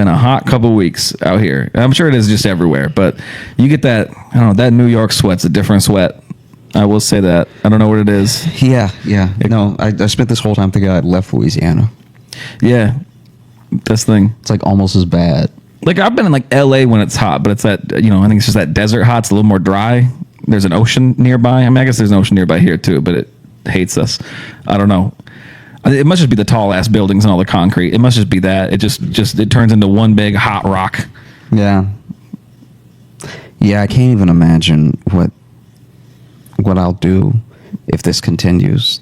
a hot couple weeks out here. I'm sure it is just everywhere, but you get that. I don't know. That New York sweat's a different sweat. I will say that. I don't know what it is. Yeah. No, I spent this whole time thinking I'd left Louisiana. Yeah, this thing. It's like almost as bad. Like I've been in like LA when it's hot, but it's that, I think it's just that desert hot. It's a little more dry. There's an ocean nearby. I mean, I guess there's an ocean nearby here too, but it hates us. I don't know. It must just be the tall ass buildings and all the concrete. It must just be that. It just it turns into one big hot rock. Yeah. Yeah, I can't even imagine what I'll do if this continues.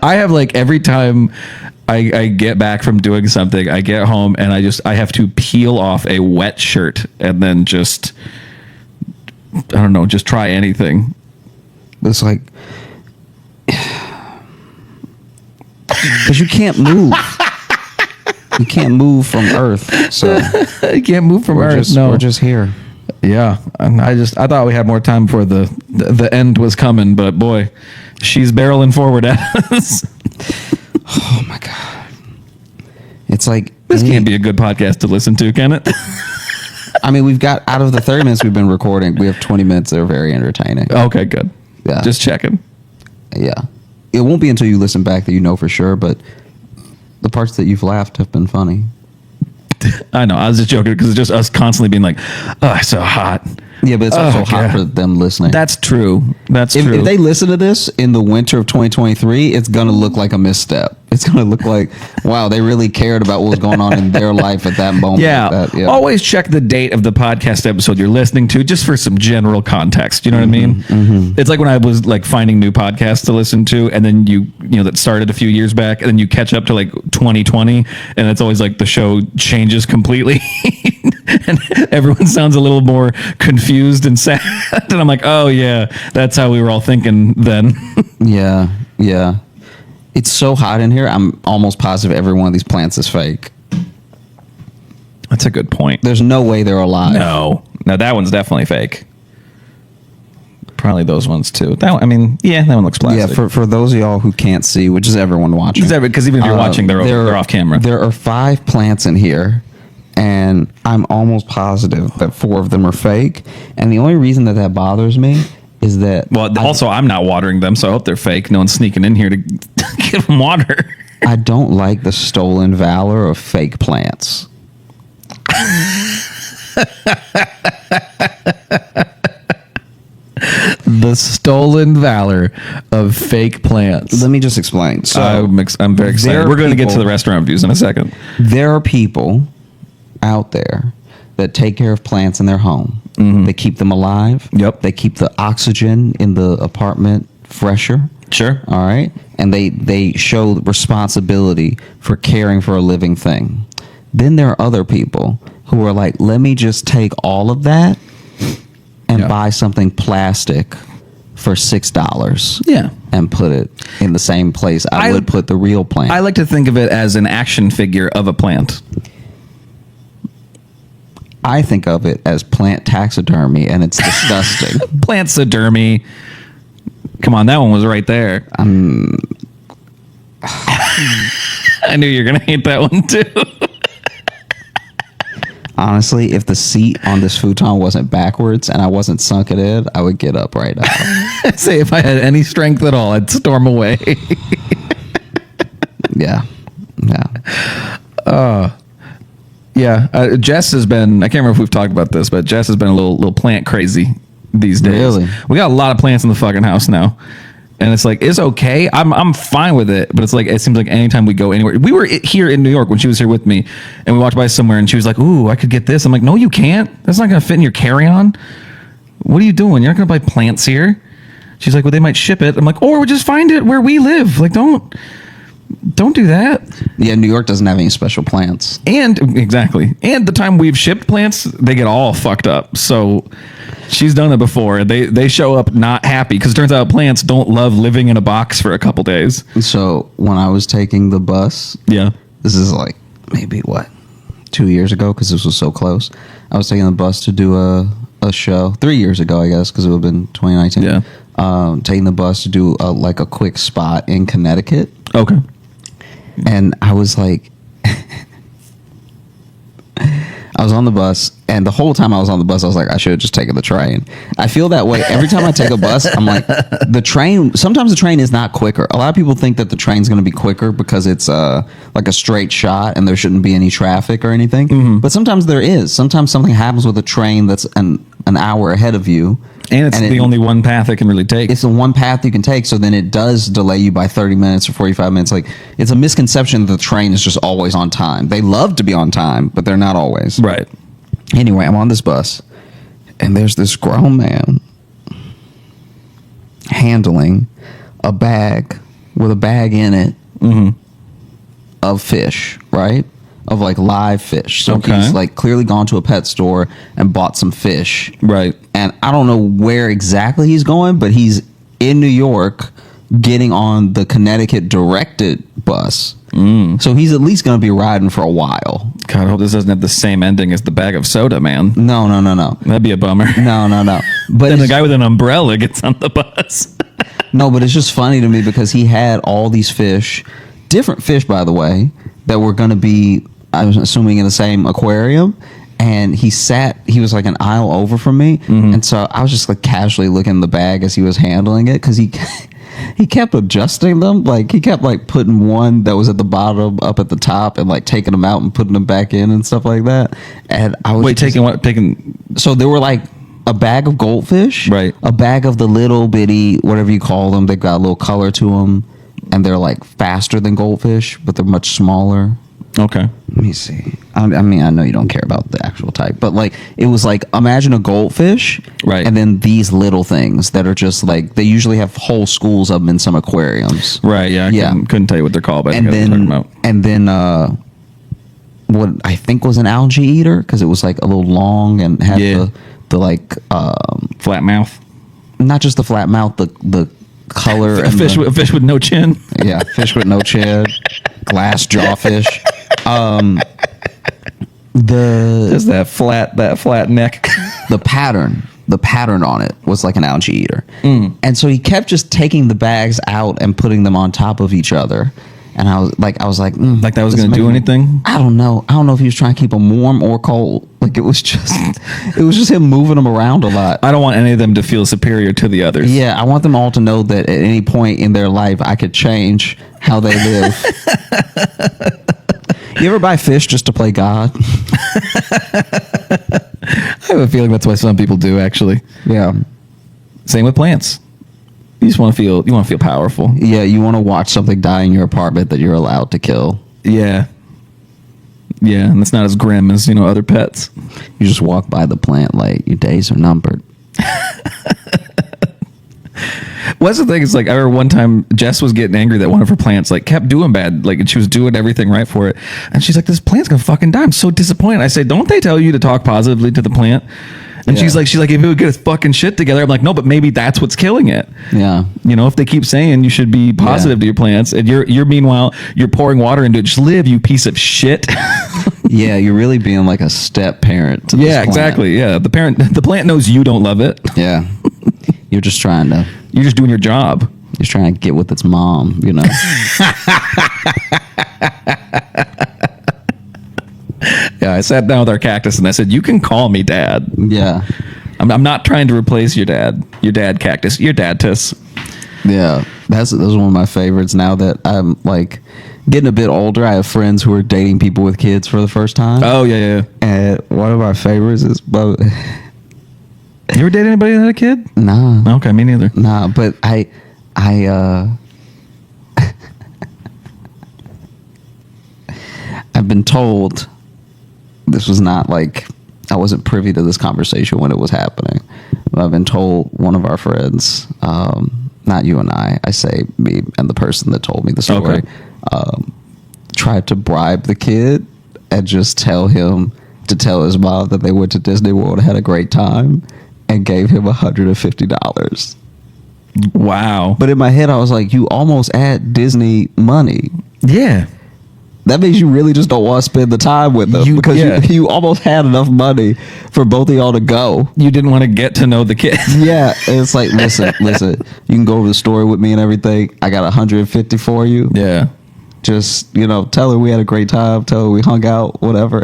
I have like every time I get back from doing something, I get home and I have to peel off a wet shirt and then just, I don't know, just try anything. It's like, because you can't move. You can't move from Earth. So you can't move from Earth. We're just here. Yeah, and I thought we had more time before the end was coming, but boy, she's barreling forward at us. Oh my God. It's like, this can't be a good podcast to listen to, can it? I mean, we've got, out of the 30 minutes we've been recording, we have 20 minutes that are very entertaining. Okay, good. Yeah. Just checking. Yeah. It won't be until you listen back that you know for sure, but the parts that you've laughed have been funny. I know. I was just joking because it's just us constantly being like, "Oh, it's so hot." Yeah, but it's also hot for them listening. That's true. That's true. If they listen to this in the winter of 2023, it's going to look like a misstep. It's going to look like, wow, they really cared about what was going on in their life at that moment. Yeah. Always check the date of the podcast episode you're listening to just for some general context. You know what I mean? Mm-hmm. It's like when I was like finding new podcasts to listen to, and then you that started a few years back, and then you catch up to like 2020, and it's always like the show changes completely. And everyone sounds a little more confused and sad. And I'm like, oh, yeah, that's how we were all thinking then. Yeah. It's so hot in here, I'm almost positive every one of these plants is fake. That's a good point. There's no way they're alive. No, that one's definitely fake. Probably those ones, too. That one looks plastic. Yeah, for those of y'all who can't see, which is everyone watching. Because even if you're watching, they're off camera. There are 5 plants in here. And I'm almost positive that 4 of them are fake. And the only reason that bothers me is that... Well, also, I'm not watering them, so I hope they're fake. No one's sneaking in here to give them water. I don't like the stolen valor of fake plants. The stolen valor of fake plants. Let me just explain. So I'm very excited. We're going to get to the restaurant views in a second. There are people out there that take care of plants in their home. Mm-hmm. They keep them alive. Yep. They keep the oxygen in the apartment fresher. Sure. All right. And they show responsibility for caring for a living thing. Then there are other people who are like, let me just take all of that and buy something plastic for $6. Yeah. And put it in the same place I would put the real plant. I like to think of it as an action figure of a plant. I think of it as plant taxidermy, and it's disgusting. Plantsodermy. Come on, that one was right there. I knew you were gonna hate that one too. Honestly, if the seat on this futon wasn't backwards and I wasn't sunken in, I would get up right now. Say if I had any strength at all, I'd storm away. Yeah. Jess has been. I can't remember if we've talked about this, but Jess has been a little plant crazy these days. Really? We got a lot of plants in the fucking house now. And it's like, it's okay. I'm fine with it. But it's like, it seems like anytime we go anywhere, we were here in New York when she was here with me, and we walked by somewhere and she was like, ooh, I could get this. I'm like, no, you can't. That's not going to fit in your carry-on. What are you doing? You're not going to buy plants here. She's like, well, they might ship it. I'm like, or we'll just find it where we live. Like, don't do that. Yeah, New York doesn't have any special plants. And exactly. And the time we've shipped plants, they get all fucked up. So she's done it before. They show up not happy because it turns out plants don't love living in a box for a couple days. So when I was taking the bus, this is like maybe 2 years ago because this was so close. I was taking the bus to do a show 3 years ago, I guess, because it would have been 2019. Yeah. Taking the bus to do a quick spot in Connecticut. Okay. And I was like, I was on the bus, and the whole time I was on the bus, I was like, I should have just taken the train. I feel that way every time I take a bus. I'm like, the train, sometimes the train is not quicker. A lot of people think that the train's going to be quicker because it's like a straight shot and there shouldn't be any traffic or anything. Mm-hmm. But sometimes there is. Sometimes something happens with a train that's an hour ahead of you. And it's the only one path it can really take. It's the one path you can take, so then it does delay you by 30 minutes or 45 minutes. Like, it's a misconception that the train is just always on time. They love to be on time, but they're not always. Right. Anyway, I'm on this bus, and there's this grown man handling a bag with a bag in it of fish, right? Of like live fish. So he's like clearly gone to a pet store and bought some fish. Right. And I don't know where exactly he's going, but he's in New York getting on the Connecticut directed bus. So he's at least going to be riding for a while. God, I hope this doesn't have the same ending as the bag of soda, man. No. That'd be a bummer. No. But then the guy with an umbrella gets on the bus. No, but it's just funny to me because he had all these fish, different fish, by the way, that were going to be, I was assuming, in the same aquarium. And he was like an aisle over from me. And so I was just like casually looking in the bag as he was handling it because he kept adjusting them. Like, he kept like putting one that was at the bottom up at the top and like taking them out and putting them back in and stuff like that. And I was taking. So they were like a bag of goldfish, right? A bag of the little bitty, whatever you call them. They've got a little color to them, and they're like faster than goldfish, but they're much smaller. Okay. Let me see. I mean, I know you don't care about the actual type, but like, it was like, imagine a goldfish, right? And then these little things that are just like, they usually have whole schools of them in some aquariums, right? Yeah, couldn't tell you what they're called, but and then what I think was an algae eater because it was like a little long and had the like flat mouth, not just the flat mouth, the color. A fish with no chin. Yeah, fish with no chin, glass jawfish. Just that flat neck. The pattern on it was like an algae eater. And so he kept just taking the bags out and putting them on top of each other. And I was like, like that was going to do anything? I don't know if he was trying to keep them warm or cold. Like, it was just him moving them around a lot. I don't want any of them to feel superior to the others. Yeah, I want them all to know that at any point in their life, I could change how they live. You ever buy fish just to play God? I have a feeling that's why some people do, actually. Yeah. Same with plants. You just want to feel powerful. Yeah, you want to watch something die in your apartment that you're allowed to kill. Yeah. Yeah, and it's not as grim as, other pets. You just walk by the plant like your days are numbered. What's the thing? It's like, I remember one time Jess was getting angry that one of her plants like kept doing bad, like, and she was doing everything right for it, and she's like, "This plant's gonna fucking die." I'm so disappointed. I say, "Don't they tell you to talk positively to the plant?" And she's like, "If it would get its fucking shit together." I'm like, "No, but maybe that's what's killing it." Yeah. If they keep saying you should be positive to your plants, and you're meanwhile you're pouring water into it. Just live, you piece of shit. Yeah, you're really being like a step parent to this plant. Exactly. Yeah, the plant knows you don't love it. Yeah. You're just trying to. You're just doing your job. You're trying to get with its mom. You know. Yeah, I sat down with our cactus and I said, "You can call me Dad. Yeah. I'm not trying to replace your dad. Your dad cactus. Your dad tis." Yeah, that's one of my favorites. Now that I'm like getting a bit older, I have friends who are dating people with kids for the first time. Oh yeah. And one of our favorites is, well, You ever dated anybody that had a kid? nah, Okay, me neither. nah. But I I've been told this was not like I wasn't privy to this conversation when it was happening. But I've been told one of our friends, not you and I say me and the person that told me the story, Okay. tried to bribe the kid and just tell him to tell his mom that they went to Disney World and had a great time and gave him $150. Wow. But in my head, I was like, you almost add Disney money. Yeah. That means you really just don't want to spend the time with them because you almost had enough money for both of y'all to go. You didn't want to get to know the kid. Yeah, it's like, listen, you can go over the story with me and everything. I got 150 for you. Yeah. Just, tell her we had a great time. Tell her we hung out, whatever.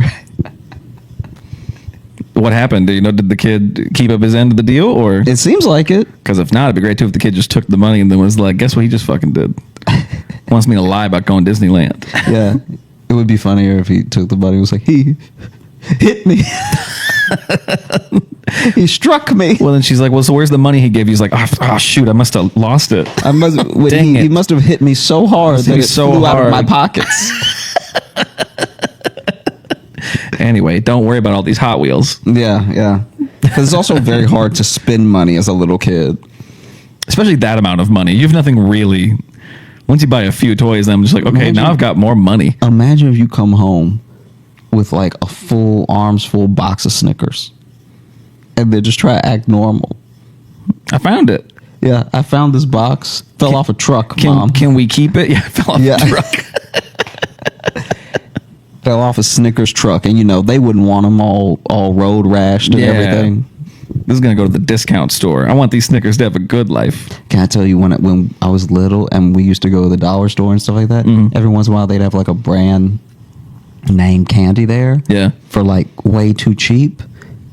What happened? Did the kid keep up his end of the deal, or? It seems like it. Because if not, it'd be great too if the kid just took the money and then was like, "Guess what? He just fucking did." Wants me to lie about going to Disneyland. Yeah. It would be funnier if he took the money and was like, he hit me. He struck me. Well, then she's like, "Well, so where's the money he gave you?" He's like, "Oh shoot, I must have lost it." He must have hit me so hard that it flew out of my pockets. Anyway, don't worry about all these Hot Wheels. Yeah. Because it's also very hard to spend money as a little kid. Especially that amount of money. You have nothing really. Once you buy a few toys, then I'm just like, okay, now I've got more money. Imagine if you come home with like a full arms full box of Snickers and then just try to act normal. I found it. Yeah, I found this box. Fell off a truck, Mom. Can we keep it? Yeah, it fell off a truck. Fell off a Snickers truck, and they wouldn't want them all road rashed and everything. This is gonna go to the discount store. I want these Snickers to have a good life. Can I tell you when I was little and we used to go to the dollar store and stuff like that? Mm-hmm. Every once in a while they'd have like a brand name candy there. Yeah. For like way too cheap,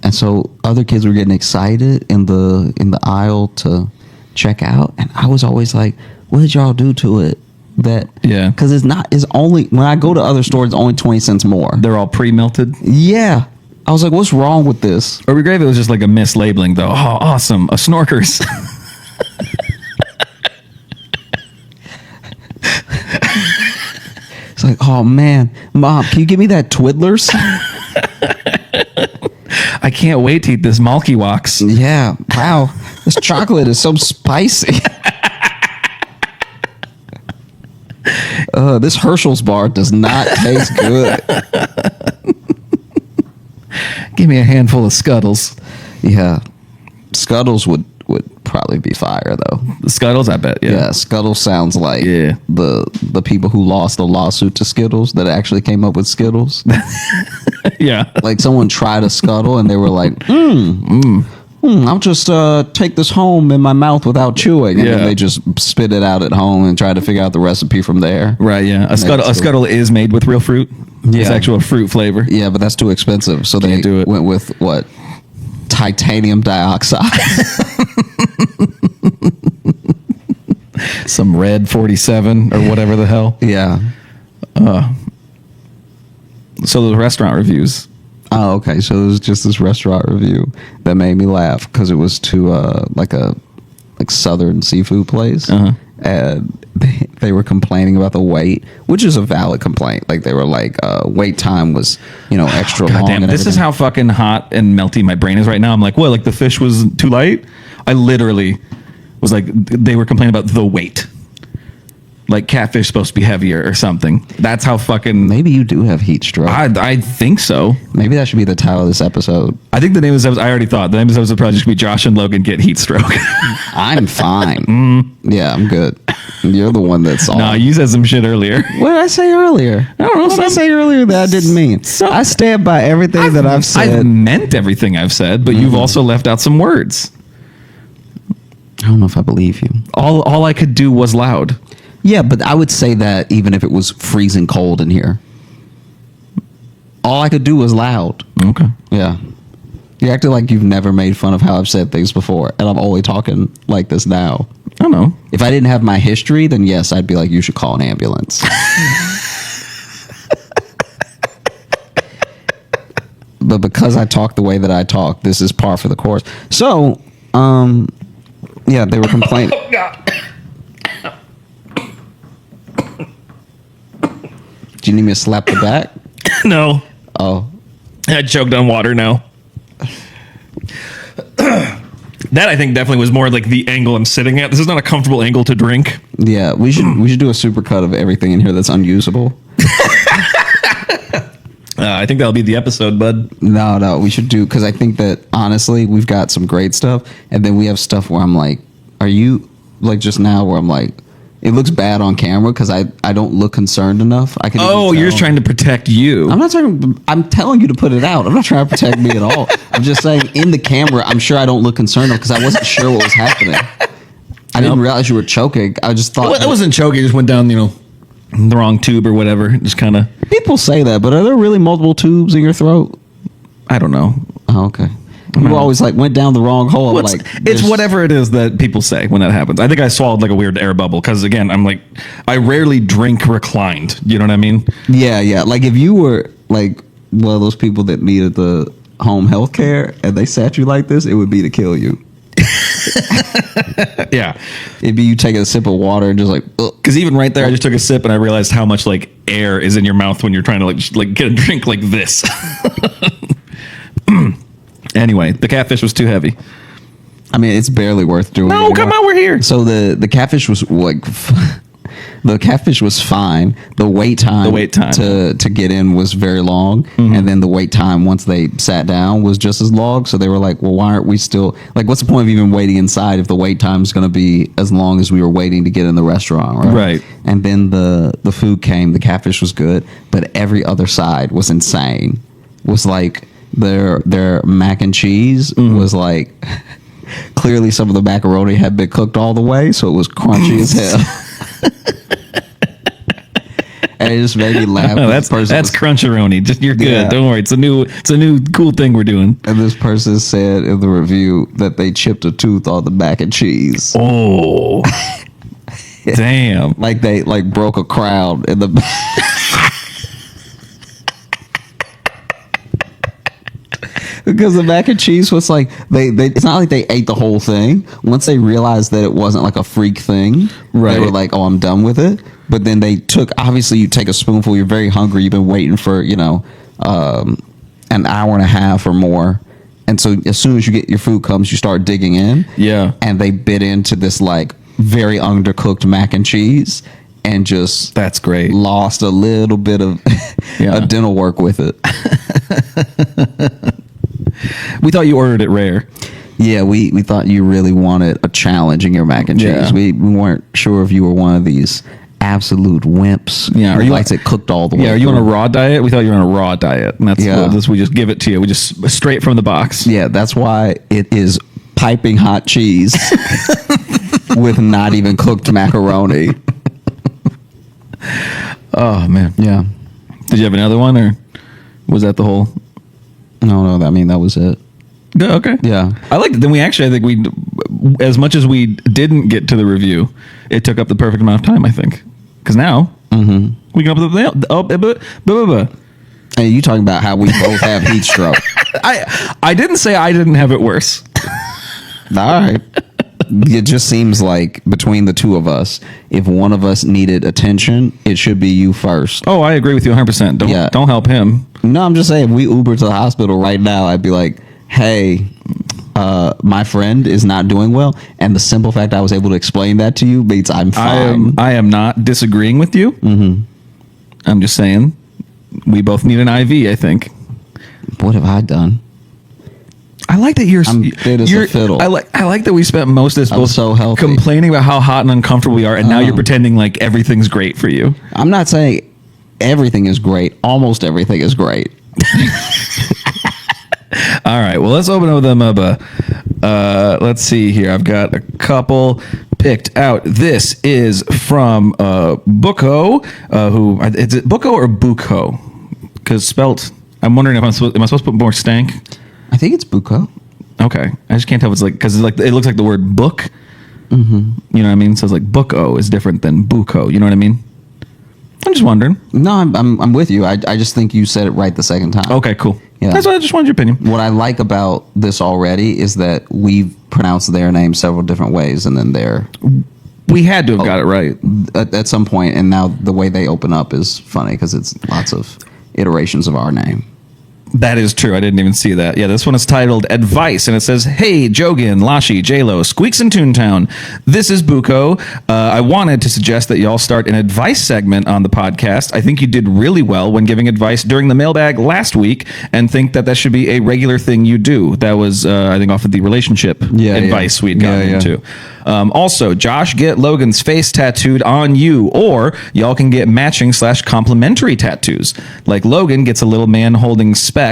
and so other kids were getting excited in the aisle to check out, and I was always like, "What did y'all do to it?" Because it's only when I go to other stores, it's only 20 cents more. They're all pre-melted. Yeah. I was like, what's wrong with this? Or we grave it was just like a mislabeling though. Oh, awesome. A Snorkers. It's like, oh man, Mom, can you give me that Twiddlers? I can't wait to eat this Malky Walks. Yeah. Wow. This chocolate is so spicy. This Herschel's bar does not taste good. Give me a handful of Scuttles. Yeah. Scuttles would probably be fire though. The Scuttles, I bet. Yeah, Scuttles sounds like the people who lost the lawsuit to Skittles that actually came up with Skittles. Yeah. Like someone tried a Scuttle and they were like, I'll just take this home in my mouth without chewing. And then they just spit it out at home and try to figure out the recipe from there. Right, yeah. A Scuttle is made with real fruit. Yeah. It's actual fruit flavor. Yeah, but that's too expensive. So they went with what? Titanium dioxide. Some red 47 or whatever the hell. Yeah. So the restaurant reviews. Oh, okay. So it was just this restaurant review that made me laugh because it was to like southern seafood place, and they were complaining about the wait, which is a valid complaint. Like they were like, wait time was extra long. Damn, this is how fucking hot and melty my brain is right now. I'm like, what? Like the fish was too light? I literally was like, they were complaining about the weight. Like catfish supposed to be heavier or something. That's how fucking. Maybe you do have heat stroke. I think so. Maybe that should be the title of this episode. I think the name of this episode, I already thought the name of this episode would probably just be Josh and Logan get heat stroke. I'm fine. Yeah, I'm good. You're the one that's all. No, you said some shit earlier. What did I say earlier? I don't know. What did I say earlier that I didn't mean? I stand by everything that I've said. I've meant everything I've said, but you've also left out some words. I don't know if I believe you. All I could do was loud. Yeah, but I would say that even if it was freezing cold in here, all I could do was loud. Okay. Yeah. You acted like you've never made fun of how I've said things before, and I'm only talking like this now. I don't know. If I didn't have my history, then yes, I'd be like, you should call an ambulance. But because I talk the way that I talk, this is par for the course. So, yeah, they were complaining. Do you need me to slap the back? No. Oh. I choked on water now. That I think definitely was more like the angle I'm sitting at. This is not a comfortable angle to drink. Yeah, we should do a supercut of everything in here that's unusable. I think that'll be the episode, bud. No, we should do, because I think that honestly we've got some great stuff, and then we have stuff where I'm like, are you like just now where I'm like, it looks bad on camera because I don't look concerned enough. I can. Oh, you're just trying to protect you. I'm not talking. I'm telling you to put it out. I'm not trying to protect me at all. I'm just saying in the camera, I'm sure I don't look concerned because I wasn't sure what was happening. I didn't realize you were choking. I just thought I wasn't choking. It just went down, the wrong tube or whatever. Just kind of. People say that, but are there really multiple tubes in your throat? I don't know. Oh, okay. You always like went down the wrong hole. Well, it's whatever it is that people say when that happens. I think I swallowed like a weird air bubble because again, I'm like, I rarely drink reclined. You know what I mean? Yeah. Like if you were like one of those people that needed the home health care and they sat you like this, it would be to kill you. Yeah. It'd be you taking a sip of water and just like, because even right there, I just took a sip and I realized how much like air is in your mouth when you're trying to like get a drink like this. Anyway, the catfish was too heavy. I mean, it's barely worth doing. No, anymore. come on, we're here. So the catfish was like, the catfish was fine. The wait time to get in was very long, and then the wait time once they sat down was just as long. So they were like, well, why aren't we still like? What's the point of even waiting inside if the wait time is going to be as long as we were waiting to get in the restaurant, right? Right. And then the food came. The catfish was good, but every other side was insane. Was like their mac and cheese was like clearly some of the macaroni had been cooked all the way, so it was crunchy as hell. And it just made me laugh. That's cruncheroni. Just you're good. Yeah. Don't worry. It's a new cool thing we're doing. And this person said in the review that they chipped a tooth on the mac and cheese. Oh, damn! Like they broke a crowd in the. Because the mac and cheese was like they it's not like they ate the whole thing. Once they realized that it wasn't like a freak thing, right, they were like, oh, I'm done with it. But then they took, obviously you take a spoonful, you're very hungry, you've been waiting for an hour and a half or more, and so as soon as you get your food comes, you start digging in. Yeah. And they bit into this like very undercooked mac and cheese and just that's great, lost a little bit of dental work with it. We thought you ordered it rare. Yeah, we thought you really wanted a challenge in your mac and cheese. Yeah. We weren't sure if you were one of these absolute wimps. Yeah, who likes it cooked all the way. Yeah, are you through. on a raw diet? We thought you were on a raw diet, and that's we just give it to you. We just straight from the box. Yeah, that's why it is piping hot cheese with not even cooked macaroni. Oh man, yeah. Did you have another one, or was that the whole? No. I mean, that was it. Okay. Yeah. I liked it. Then I think we, as much as we didn't get to the review, it took up the perfect amount of time, I think. Because now, we can And you talking about how we both have heat stroke. I didn't say I didn't have it worse. All right. It just seems like between the two of us, if one of us needed attention, it should be you first. Oh, I agree with you 100%. Don't help him. No, I'm just saying, if we Uber to the hospital right now, I'd be like, hey, my friend is not doing well. And the simple fact I was able to explain that to you means I'm fine. I am not disagreeing with you. I'm just saying we both need an IV, I think. What have I done? I like that you're fit as a fiddle. I like that we spent most of this both so healthy, complaining about how hot and uncomfortable we are, and now you're pretending like everything's great for you. I'm not saying everything is great. Almost everything is great. All right. Well, let's open up with them Let's see here. I've got a couple picked out. This is from Buko, who is it Buko or Buko? Because spelt. I'm wondering if am I supposed to put more stank? I think it's Buko. Okay, I just can't tell if it's like because like it looks like the word book. Mm-hmm. You know what I mean? So it's like Buko is different than Buko. You know what I mean? I'm just wondering. No, I'm with you. I just think you said it right the second time. Okay, cool. Yeah. That's why I just wanted your opinion. What I like about this already is that we've pronounced their name several different ways, and then We had to have got it right at some point, and now the way they open up is funny because it's lots of iterations of our name. That is true. I didn't even see that. Yeah, this one is titled Advice, and it says, Hey, Jogan, Lashi, J-Lo, Squeaks in Toontown. This is Buko. I wanted to suggest that y'all start an advice segment on the podcast. I think you did really well when giving advice during the mailbag last week, and think that should be a regular thing you do. That was, I think, off of the relationship advice we'd gotten into. Also, Josh, get Logan's face tattooed on you, or y'all can get matching / complimentary tattoos. Like Logan gets a little man holding specs,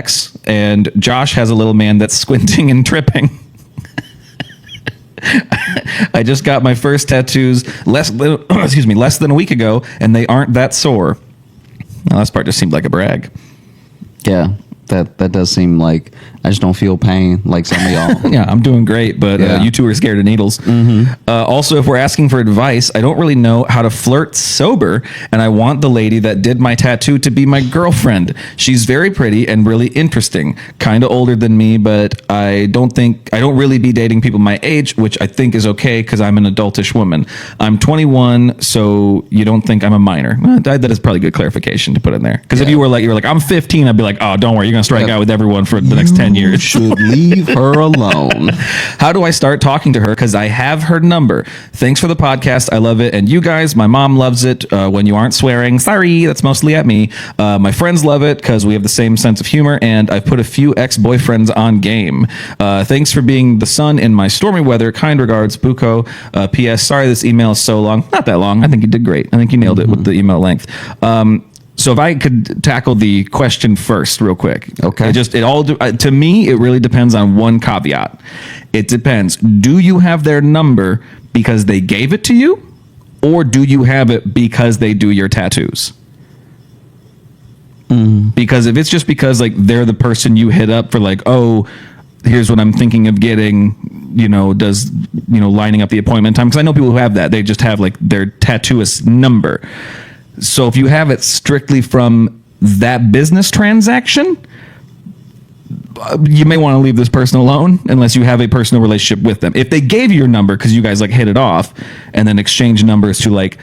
and Josh has a little man that's squinting and tripping. I just got my first tattoos less than a week ago, and they aren't that sore. Now, last part just seemed like a brag. Yeah, that does seem like I just don't feel pain like some of y'all. Yeah, I'm doing great, but you two are scared of needles. Also, if we're asking for advice, I don't really know how to flirt sober, and I want the lady that did my tattoo to be my girlfriend. She's very pretty and really interesting. Kind of older than me, but I don't really be dating people my age, which I think is okay because I'm an adultish woman. I'm 21, so you don't think I'm a minor. That is probably good clarification to put in there. Because if you were like, I'm 15, I'd be like, oh, don't worry, you're gonna strike out with everyone for the next 10 years. Should leave her alone. How do I start talking to her? Because I have her number. Thanks for the podcast. I love it. And you guys, my mom loves it when you aren't swearing. Sorry, that's mostly at me. My friends love it because we have the same sense of humor, and I've put a few ex-boyfriends on game. Thanks for being the sun in my stormy weather. Kind regards, Buko. P.S. Sorry this email is so long. Not that long. I think you did great. I think you nailed it with the email length. So if I could tackle the question first real quick. Okay. To me, it really depends on one caveat. It depends. Do you have their number because they gave it to you, or do you have it because they do your tattoos? Because if it's just because like they're the person you hit up for like, oh, here's what I'm thinking of getting, lining up the appointment time. Because I know people who have that. They just have like their tattooist number. So if you have it strictly from that business transaction, you may want to leave this person alone unless you have a personal relationship with them. If they gave you your number because you guys like hit it off and then exchange numbers to like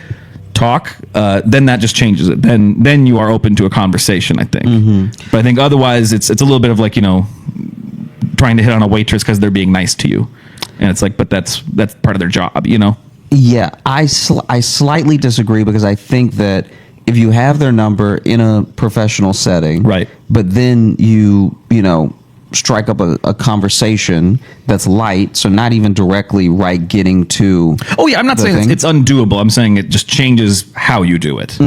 talk, then that just changes it. Then you are open to a conversation, I think. But I think otherwise it's a little bit of like, trying to hit on a waitress because they're being nice to you. And it's like, but that's part of their job, Yeah, I slightly disagree because I think that if you have their number in a professional setting, right, but then you strike up a conversation that's light, so not even directly getting to. Oh yeah, I'm not saying it's undoable. I'm saying it just changes how you do it.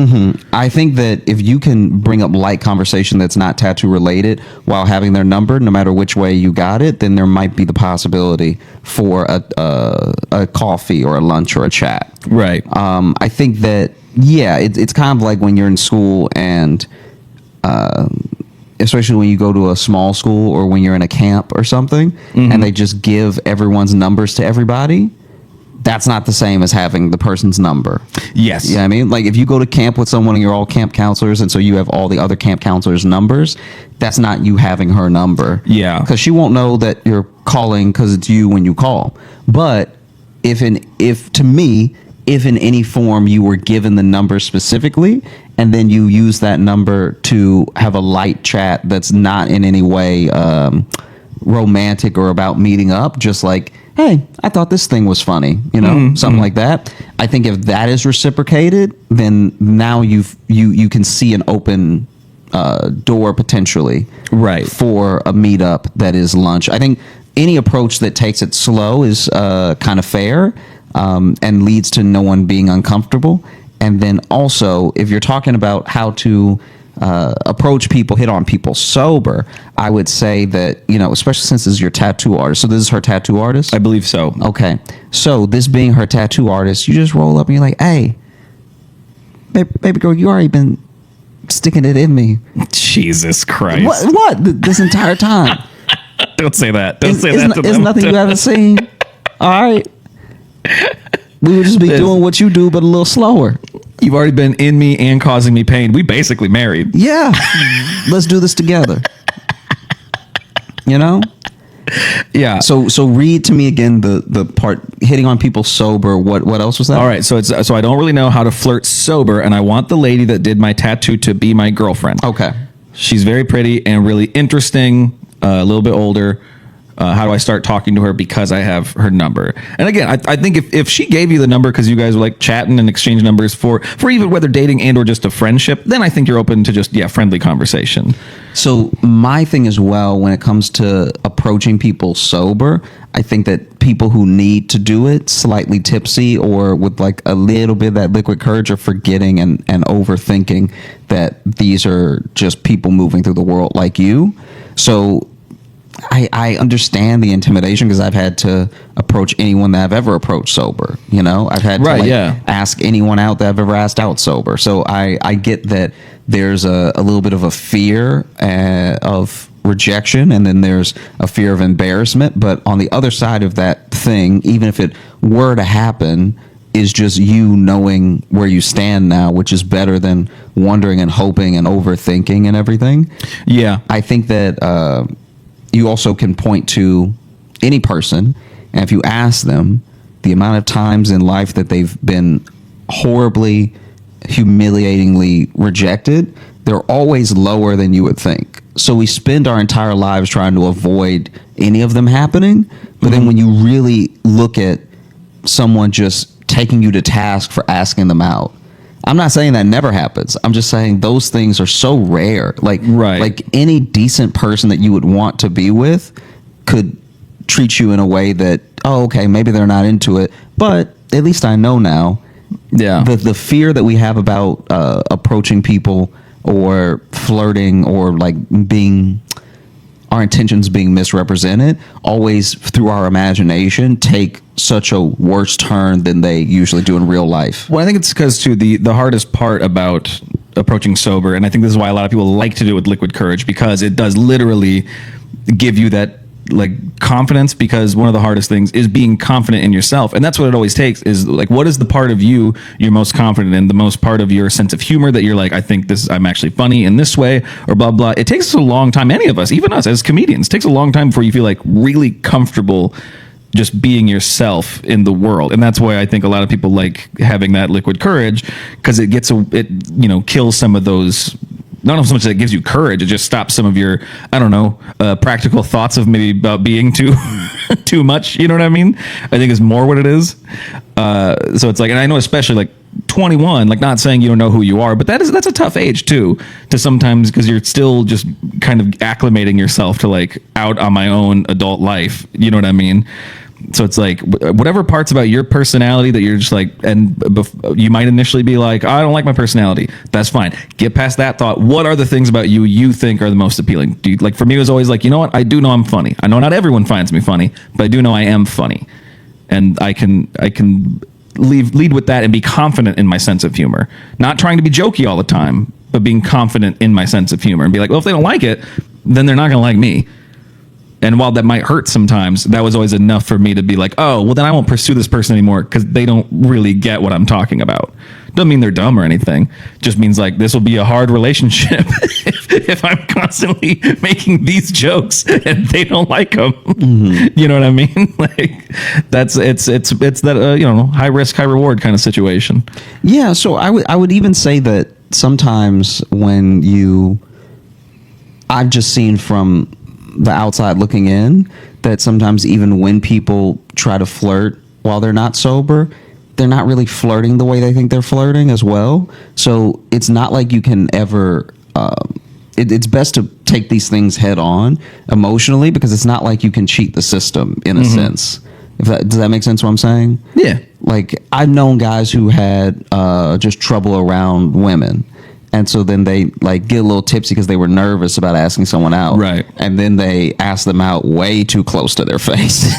I think that if you can bring up light conversation that's not tattoo related while having their number, no matter which way you got it, then there might be the possibility for a coffee or a lunch or a chat. Right. I think that it's kind of like when you're in school and. Especially when you go to a small school or when you're in a camp or something, and they just give everyone's numbers to everybody. That's not the same as having the person's number. Yes. You know what I mean? Like if you go to camp with someone and you're all camp counselors, and so you have all the other camp counselors' numbers, that's not you having her number. Yeah. Because she won't know that you're calling because it's you when you call. But if in any form you were given the number specifically, and then you use that number to have a light chat that's not in any way romantic or about meeting up, just like, hey, I thought this thing was funny, something like that. I think if that is reciprocated, then now you can see an open door potentially, right, for a meetup that is lunch. I think any approach that takes it slow is kind of fair. And leads to no one being uncomfortable. And then also, if you're talking about how to approach people, hit on people sober, I would say that, especially since this is your tattoo artist. So this is her tattoo artist? I believe so. Okay. So this being her tattoo artist, you just roll up and you're like, hey, baby girl, you already been sticking it in me. Jesus Christ. What? This entire time? Don't say that. Don't say that to them. It's nothing you haven't seen. All right. We would just be doing what you do, but a little slower. You've already been in me and causing me pain. We basically married. Yeah. Let's do this together. Yeah. So read to me again the part hitting on people sober. What else was that? All right. So I don't really know how to flirt sober, and I want the lady that did my tattoo to be my girlfriend. Okay. She's very pretty and really interesting. A little bit older. How do I start talking to her because I have her number? And again, I think if she gave you the number because you guys were like chatting and exchange numbers for even whether dating and or just a friendship, then I think you're open to just friendly conversation. So my thing as well, when it comes to approaching people sober, I think that people who need to do it slightly tipsy or with like a little bit of that liquid courage are forgetting and overthinking that these are just people moving through the world like you. So I understand the intimidation because I've had to approach anyone that I've ever approached sober. I've had to ask anyone out that I've ever asked out sober. So I get that there's a little bit of a fear of rejection, and then there's a fear of embarrassment. But on the other side of that thing, even if it were to happen, is just you knowing where you stand now, which is better than wondering and hoping and overthinking and everything. Yeah. I think that you also can point to any person, and if you ask them the amount of times in life that they've been horribly, humiliatingly rejected, they're always lower than you would think. So we spend our entire lives trying to avoid any of them happening, but then when you really look at someone just taking you to task for asking them out, I'm not saying that never happens. I'm just saying those things are so rare. Like any decent person that you would want to be with could treat you in a way that, oh, okay, maybe they're not into it, but at least I know now. Yeah. The fear that we have about approaching people or flirting or like our intentions being misrepresented always through our imagination take such a worse turn than they usually do in real life. Well, I think it's because too the hardest part about approaching sober, and I think this is why a lot of people like to do it with liquid courage, because it does literally give you that like confidence, because one of the hardest things is being confident in yourself, and that's what it always takes, is like, what is the part of you you're most confident in, the most part of your sense of humor that you're like, I think I'm actually funny in this way, or blah blah. It takes a long time, any of us, even us as comedians, takes a long time before you feel like really comfortable just being yourself in the world. And that's why I think a lot of people like having that liquid courage, because it kills some of those. Not so much that it gives you courage, it just stops some of your, I don't know, practical thoughts of maybe about being too much. You know what I mean? I think is more what it is. So it's like, and I know especially like 21, like not saying you don't know who you are, but that's a tough age too, to sometimes, because you're still just kind of acclimating yourself to like out on my own adult life. You know what I mean? So it's like whatever parts about your personality that you're just like, and you might initially be like, I don't like my personality. That's fine. Get past that thought. What are the things about you think are the most appealing? Like for me, it was always like, you know what? I do know I'm funny. I know not everyone finds me funny, but I do know I am funny, and I can lead with that and be confident in my sense of humor. Not trying to be jokey all the time, but being confident in my sense of humor and be like, well, if they don't like it, then they're not going to like me. And while that might hurt sometimes, that was always enough for me to be like, oh, well, then I won't pursue this person anymore because they don't really get what I'm talking about. Doesn't mean they're dumb or anything. Just means like this will be a hard relationship if I'm constantly making these jokes and they don't like them. Mm-hmm. You know what I mean? Like it's that high risk, high reward kind of situation. Yeah. So I would even say that sometimes I've just seen from the outside looking in that sometimes even when people try to flirt while they're not sober, they're not really flirting the way they think they're flirting as well. So it's not like you can ever it's best to take these things head on emotionally, because it's not like you can cheat the system in a sense. Does that make sense what I'm saying? Yeah. Like I've known guys who had just trouble around women, And so then they like get a little tipsy because they were nervous about asking someone out. Right. And then they ask them out way too close to their face.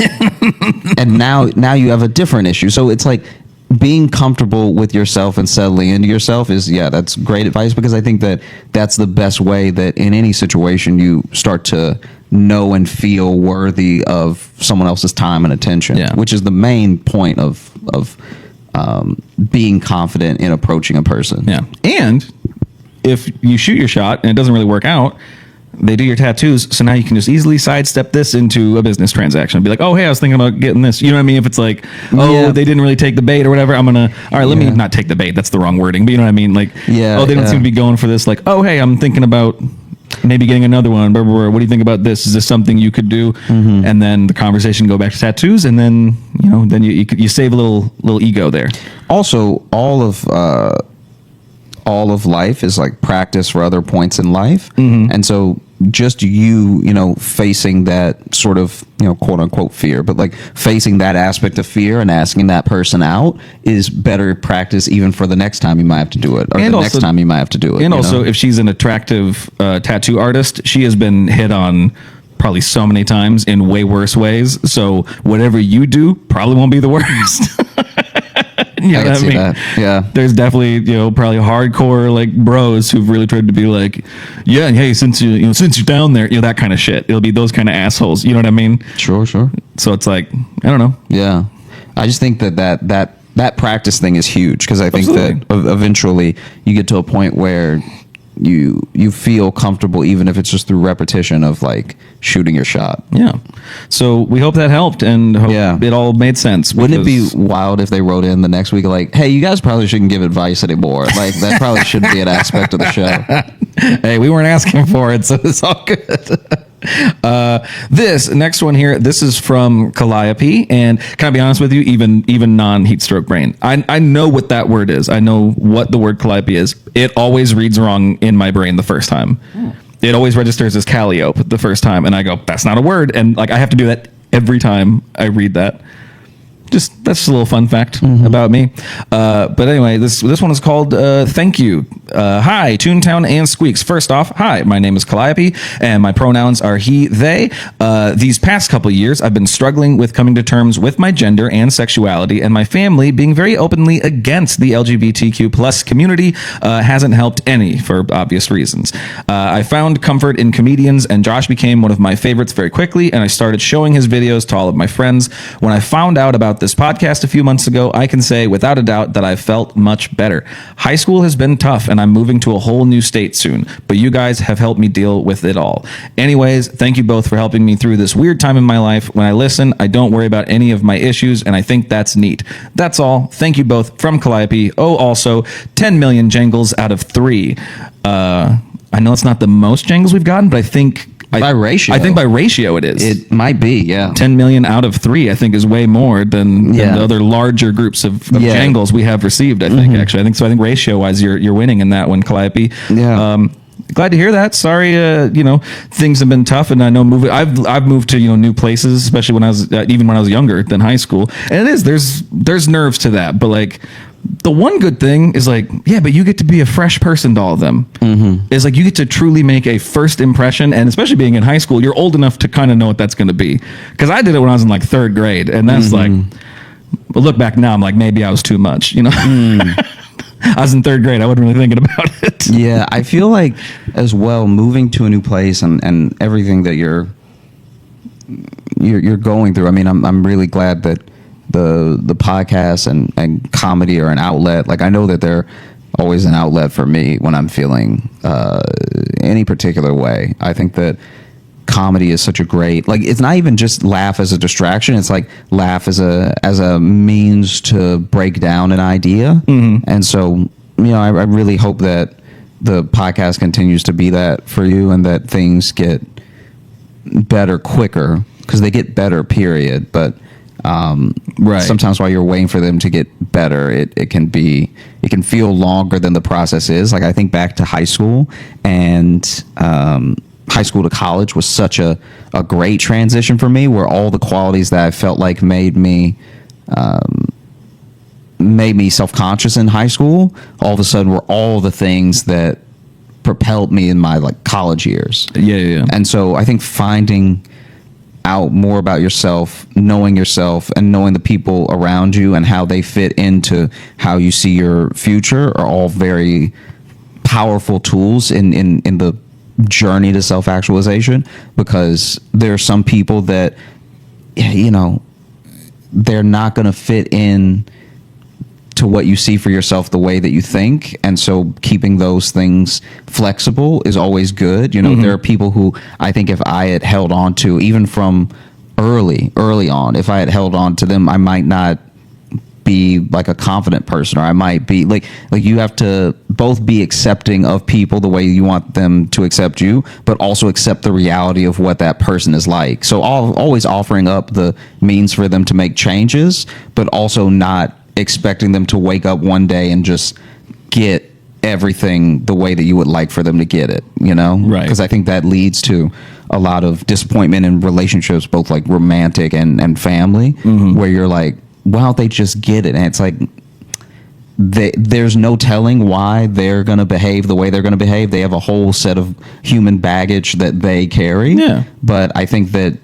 And now you have a different issue. So it's like being comfortable with yourself and settling into yourself is, that's great advice, because I think that that's the best way that in any situation you start to know and feel worthy of someone else's time and attention, which is the main point of being confident in approaching a person. Yeah. And if you shoot your shot and it doesn't really work out, they do your tattoos, so now you can just easily sidestep this into a business transaction. Be like, oh, hey, I was thinking about getting this. You know what I mean? If it's like, they didn't really take the bait or whatever, I'm gonna, all right, let me not take the bait. That's the wrong wording, but you know what I mean? Like, they don't seem to be going for this. Like, oh, hey, I'm thinking about maybe getting another one. Blah, blah, blah. What do you think about this? Is this something you could do? And then the conversation go back to tattoos, and then then you save a little ego there. Also, all of life is like practice for other points in life. And so just facing that sort of, quote unquote fear, but like facing that aspect of fear and asking that person out is better practice even for the next time you might have to do it, or and the next time you might have to do it. And also, if she's an attractive tattoo artist, she has been hit on probably so many times in way worse ways. So whatever you do probably won't be the worst. I can see that. Yeah. There's definitely, probably hardcore like bros who've really tried to be like, yeah, hey, since you're down there, that kind of shit. It'll be those kind of assholes. You know what I mean? Sure. So it's like, I don't know. Yeah. I just think that practice thing is huge, because I think that eventually you get to a point where you feel comfortable, even if it's just through repetition of like shooting your shot. Yeah. So we hope that helped, and hope it all made sense. Wouldn't it be wild if they wrote in the next week like, hey, you guys probably shouldn't give advice anymore? Like, that probably shouldn't be an aspect of the show. Hey, we weren't asking for it, so it's all good. This next one here, this is from Calliope, and can I be honest with you, even non-heat stroke brain, I know what that word is. I know what the word Calliope is. It always reads wrong in my brain the first time. It always registers as Calliope the first time, and I go, that's not a word, and like I have to do that every time I read that. That's just a little fun fact about me. But anyway, this one is called Thank You. Hi, Toontown and Squeaks. First off, hi, my name is Calliope, and my pronouns are he, they. These past couple years, I've been struggling with coming to terms with my gender and sexuality, and my family being very openly against the LGBTQ plus community hasn't helped any, for obvious reasons. I found comfort in comedians, and Josh became one of my favorites very quickly, and I started showing his videos to all of my friends. When I found out about this podcast a few months ago, I can say without a doubt that I felt much better. High school has been tough, and I'm moving to a whole new state soon, but you guys have helped me deal with it all. Anyways, thank you both for helping me through this weird time in my life. When I listen, I don't worry about any of my issues, and I think that's neat. That's all. Thank you both. From Calliope. Oh, also, 10 million jangles out of 3. I know it's not the most jangles we've gotten, but I think by ratio. I think by ratio it is. It might be, yeah. 10 million out of 3, I think, is way more than the other larger groups of jangles we have received, I think, actually. I think so. I think ratio-wise, you're winning in that one, Calliope. Yeah. Glad to hear that. Sorry, things have been tough, and I know I've moved to new places, especially when I was even when I was younger than high school. And it is there's nerves to that, but like the one good thing is like, but you get to be a fresh person to all of them. It's like you get to truly make a first impression, and especially being in high school, you're old enough to kind of know what that's going to be. Because I did it when I was in like 3rd grade, and that's like, well, look back now, I'm like, maybe I was too much, I was in 3rd grade. I wasn't really thinking about it. Yeah, I feel like as well, moving to a new place and everything that you're going through. I mean, I'm really glad that the podcast and comedy are an outlet. Like, I know that they're always an outlet for me when I'm feeling any particular way. I think that comedy is such a great, like, it's not even just laugh as a distraction. It's like laugh as a means to break down an idea. And so, I really hope that the podcast continues to be that for you, and that things get better quicker, because they get better, period. But sometimes while you're waiting for them to get better, it can feel longer than the process is. Like, I think back to high school, and high school to college was such a great transition for me, where all the qualities that I felt like made me made me self-conscious in high school, all of a sudden were all the things that propelled me in my like college years. Yeah. And so I think finding out more about yourself, and knowing the people around you and how they fit into how you see your future are all very powerful tools in the journey to self-actualization, because there are some people that, you know, they're not going to fit in to what you see for yourself the way that you think, and so keeping those things flexible is always good. You know, there are people who I think if I had held on to, even from early on, if I had held on to them, I might not be like a confident person, or I might be like you have to both be accepting of people the way you want them to accept you, but also accept the reality of what that person is like. So always offering up the means for them to make changes, but also not expecting them to wake up one day and just get everything the way that you would like for them to get it, you know? Right. Because I think that leads to a lot of disappointment in relationships, both like romantic and family, where you're like, why don't they just get it? And it's like, there's no telling why they're going to behave the way they're going to behave. They have a whole set of human baggage that they carry. Yeah. But I think that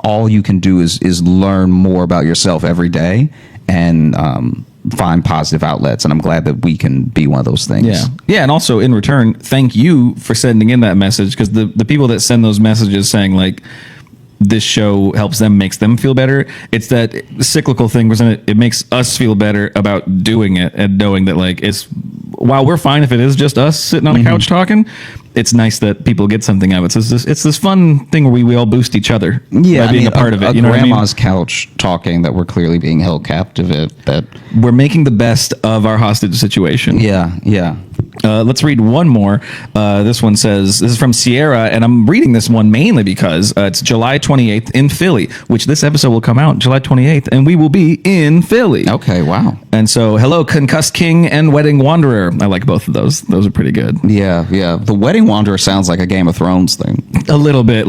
all you can do is learn more about yourself every day and find positive outlets. And I'm glad that we can be one of those things. Yeah. And also in return, thank you for sending in that message, because the people that send those messages saying like, this show helps them, makes them feel better. It's that cyclical thing, wasn't it? It makes us feel better about doing it and knowing that like it's, while we're fine if it is just us sitting on a couch talking, it's nice that people get something out of it. So it's this fun thing where we all boost each other by being a part of it. You know what I mean? Grandma's couch talking that we're clearly being held captive at. That we're making the best of our hostage situation. Yeah. Let's read one more. This one says, this is from Sierra, and I'm reading this one mainly because it's July 28th in Philly, which this episode will come out July 28th, and we will be in Philly. Okay, wow. And so, hello, Concussed King and Wedding Wanderer. I like both of those. Those are pretty good. Yeah. The Wedding Wanderer sounds like a Game of Thrones thing. A little bit.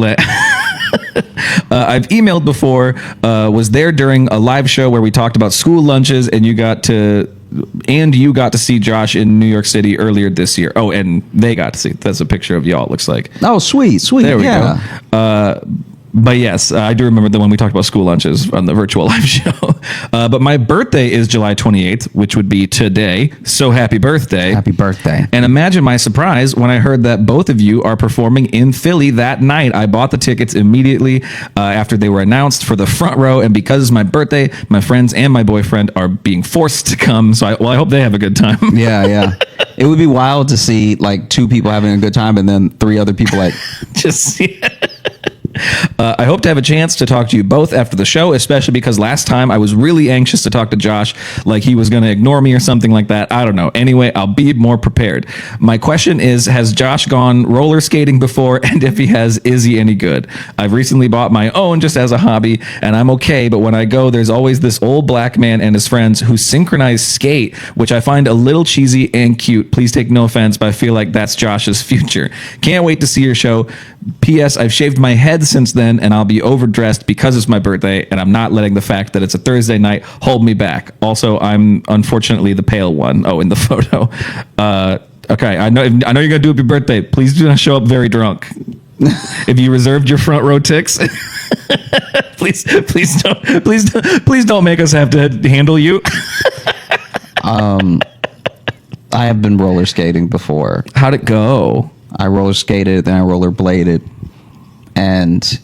I've emailed before, was there during a live show where we talked about school lunches, and you got to see Josh in New York City earlier this year. Oh, and they got to see. That's a picture of y'all, it looks like. Oh, sweet. There we go. But yes, I do remember the one we talked about school lunches on the virtual live show. But my birthday is July 28th, which would be today. So happy birthday. Happy birthday. And imagine my surprise when I heard that both of you are performing in Philly that night. I bought the tickets immediately after they were announced for the front row. And because it's my birthday, my friends and my boyfriend are being forced to come. So I hope they have a good time. Yeah. It would be wild to see like two people having a good time and then three other people like just I hope to have a chance to talk to you both after the show, especially because last time I was really anxious to talk to Josh, like he was going to ignore me or something like that. I don't know. Anyway, I'll be more prepared. My question is, has Josh gone roller skating before? And if he has, is he any good? I've recently bought my own just as a hobby, and I'm okay. But when I go, there's always this old black man and his friends who synchronize skate, which I find a little cheesy and cute. Please take no offense, but I feel like that's Josh's future. Can't wait to see your show. P.S. I've shaved my head since then, and I'll be overdressed because it's my birthday, and I'm not letting the fact that it's a Thursday night hold me back. Also, I'm unfortunately the pale one. Oh, in the photo. Okay, I know you're gonna do it your birthday. Please do not show up very drunk. If you reserved your front row ticks, please don't make us have to handle you. I have been roller skating before. How'd it go? I roller skated, then I roller bladed, and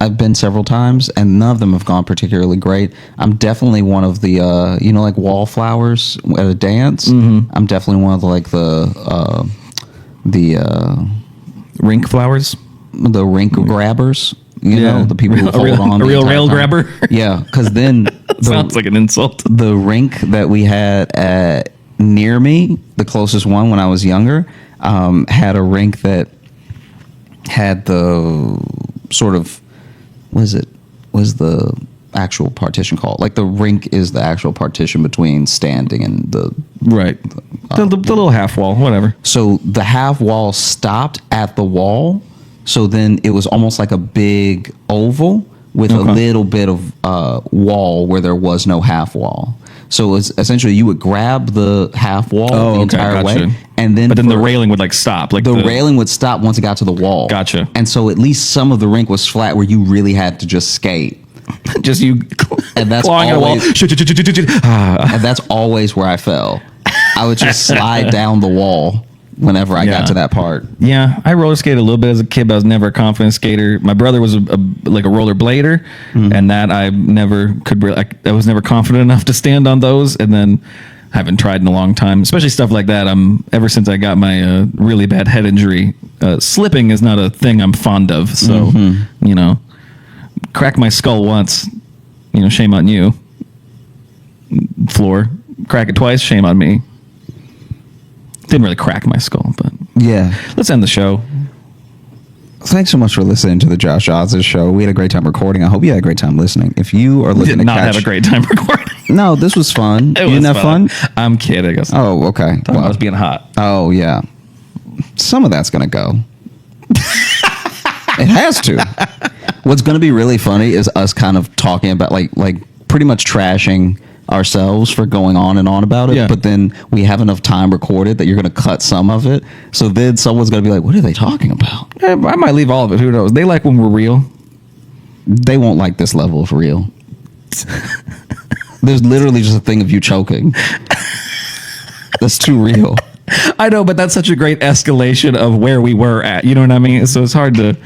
I've been several times, and none of them have gone particularly great. I'm definitely one of the, like wallflowers at a dance. Mm-hmm. I'm definitely one of the rink flowers, the rink grabbers. You know, the people who hold on. A real rail grabber. Yeah, because then sounds like an insult. The rink that we had near me, the closest one when I was younger, had a rink that had the sort of was the actual partition called? Like the rink is the actual partition between standing and the right the little half wall, whatever. So the half wall stopped at the wall. So then it was almost like a big oval, with a little bit of wall where there was no half wall. So it's essentially you would grab the half wall the entire way, and then the railing would like stop. Like the railing would stop once it got to the wall. Gotcha. And so at least some of the rink was flat where you really had to just skate. Just you And that's clawing always, and that's always where I fell. I would just slide down the wall whenever I got to that part. Yeah, I roller skated a little bit as a kid, but I was never a confident skater. My brother was like a roller blader, and that I never could. I was never confident enough to stand on those, and then I haven't tried in a long time, especially stuff like that. Ever since I got my really bad head injury, slipping is not a thing I'm fond of. So you know, crack my skull once, you know, shame on you. Floor, crack it twice, shame on me. Didn't really crack my skull, but yeah. Let's end the show. Thanks so much for listening to the Josh Ozz's show. We had a great time recording. I hope you had a great time listening. If you are looking Did not have a great time recording. No, this was fun. You didn't have fun? I'm kidding. Oh, okay. I was being hot. Oh, yeah. Some of that's going to go. It has to. What's going to be really funny is us kind of talking about like pretty much trashing ourselves for going on and on about it, but then we have enough time recorded that you're going to cut some of it. So then someone's going to be like, what are they talking about? I might leave all of it. Who knows? They like when we're real. They won't like this level of real. There's literally just a thing of you choking. That's too real. I know, but that's such a great escalation of where we were at. You know what I mean? So it's hard to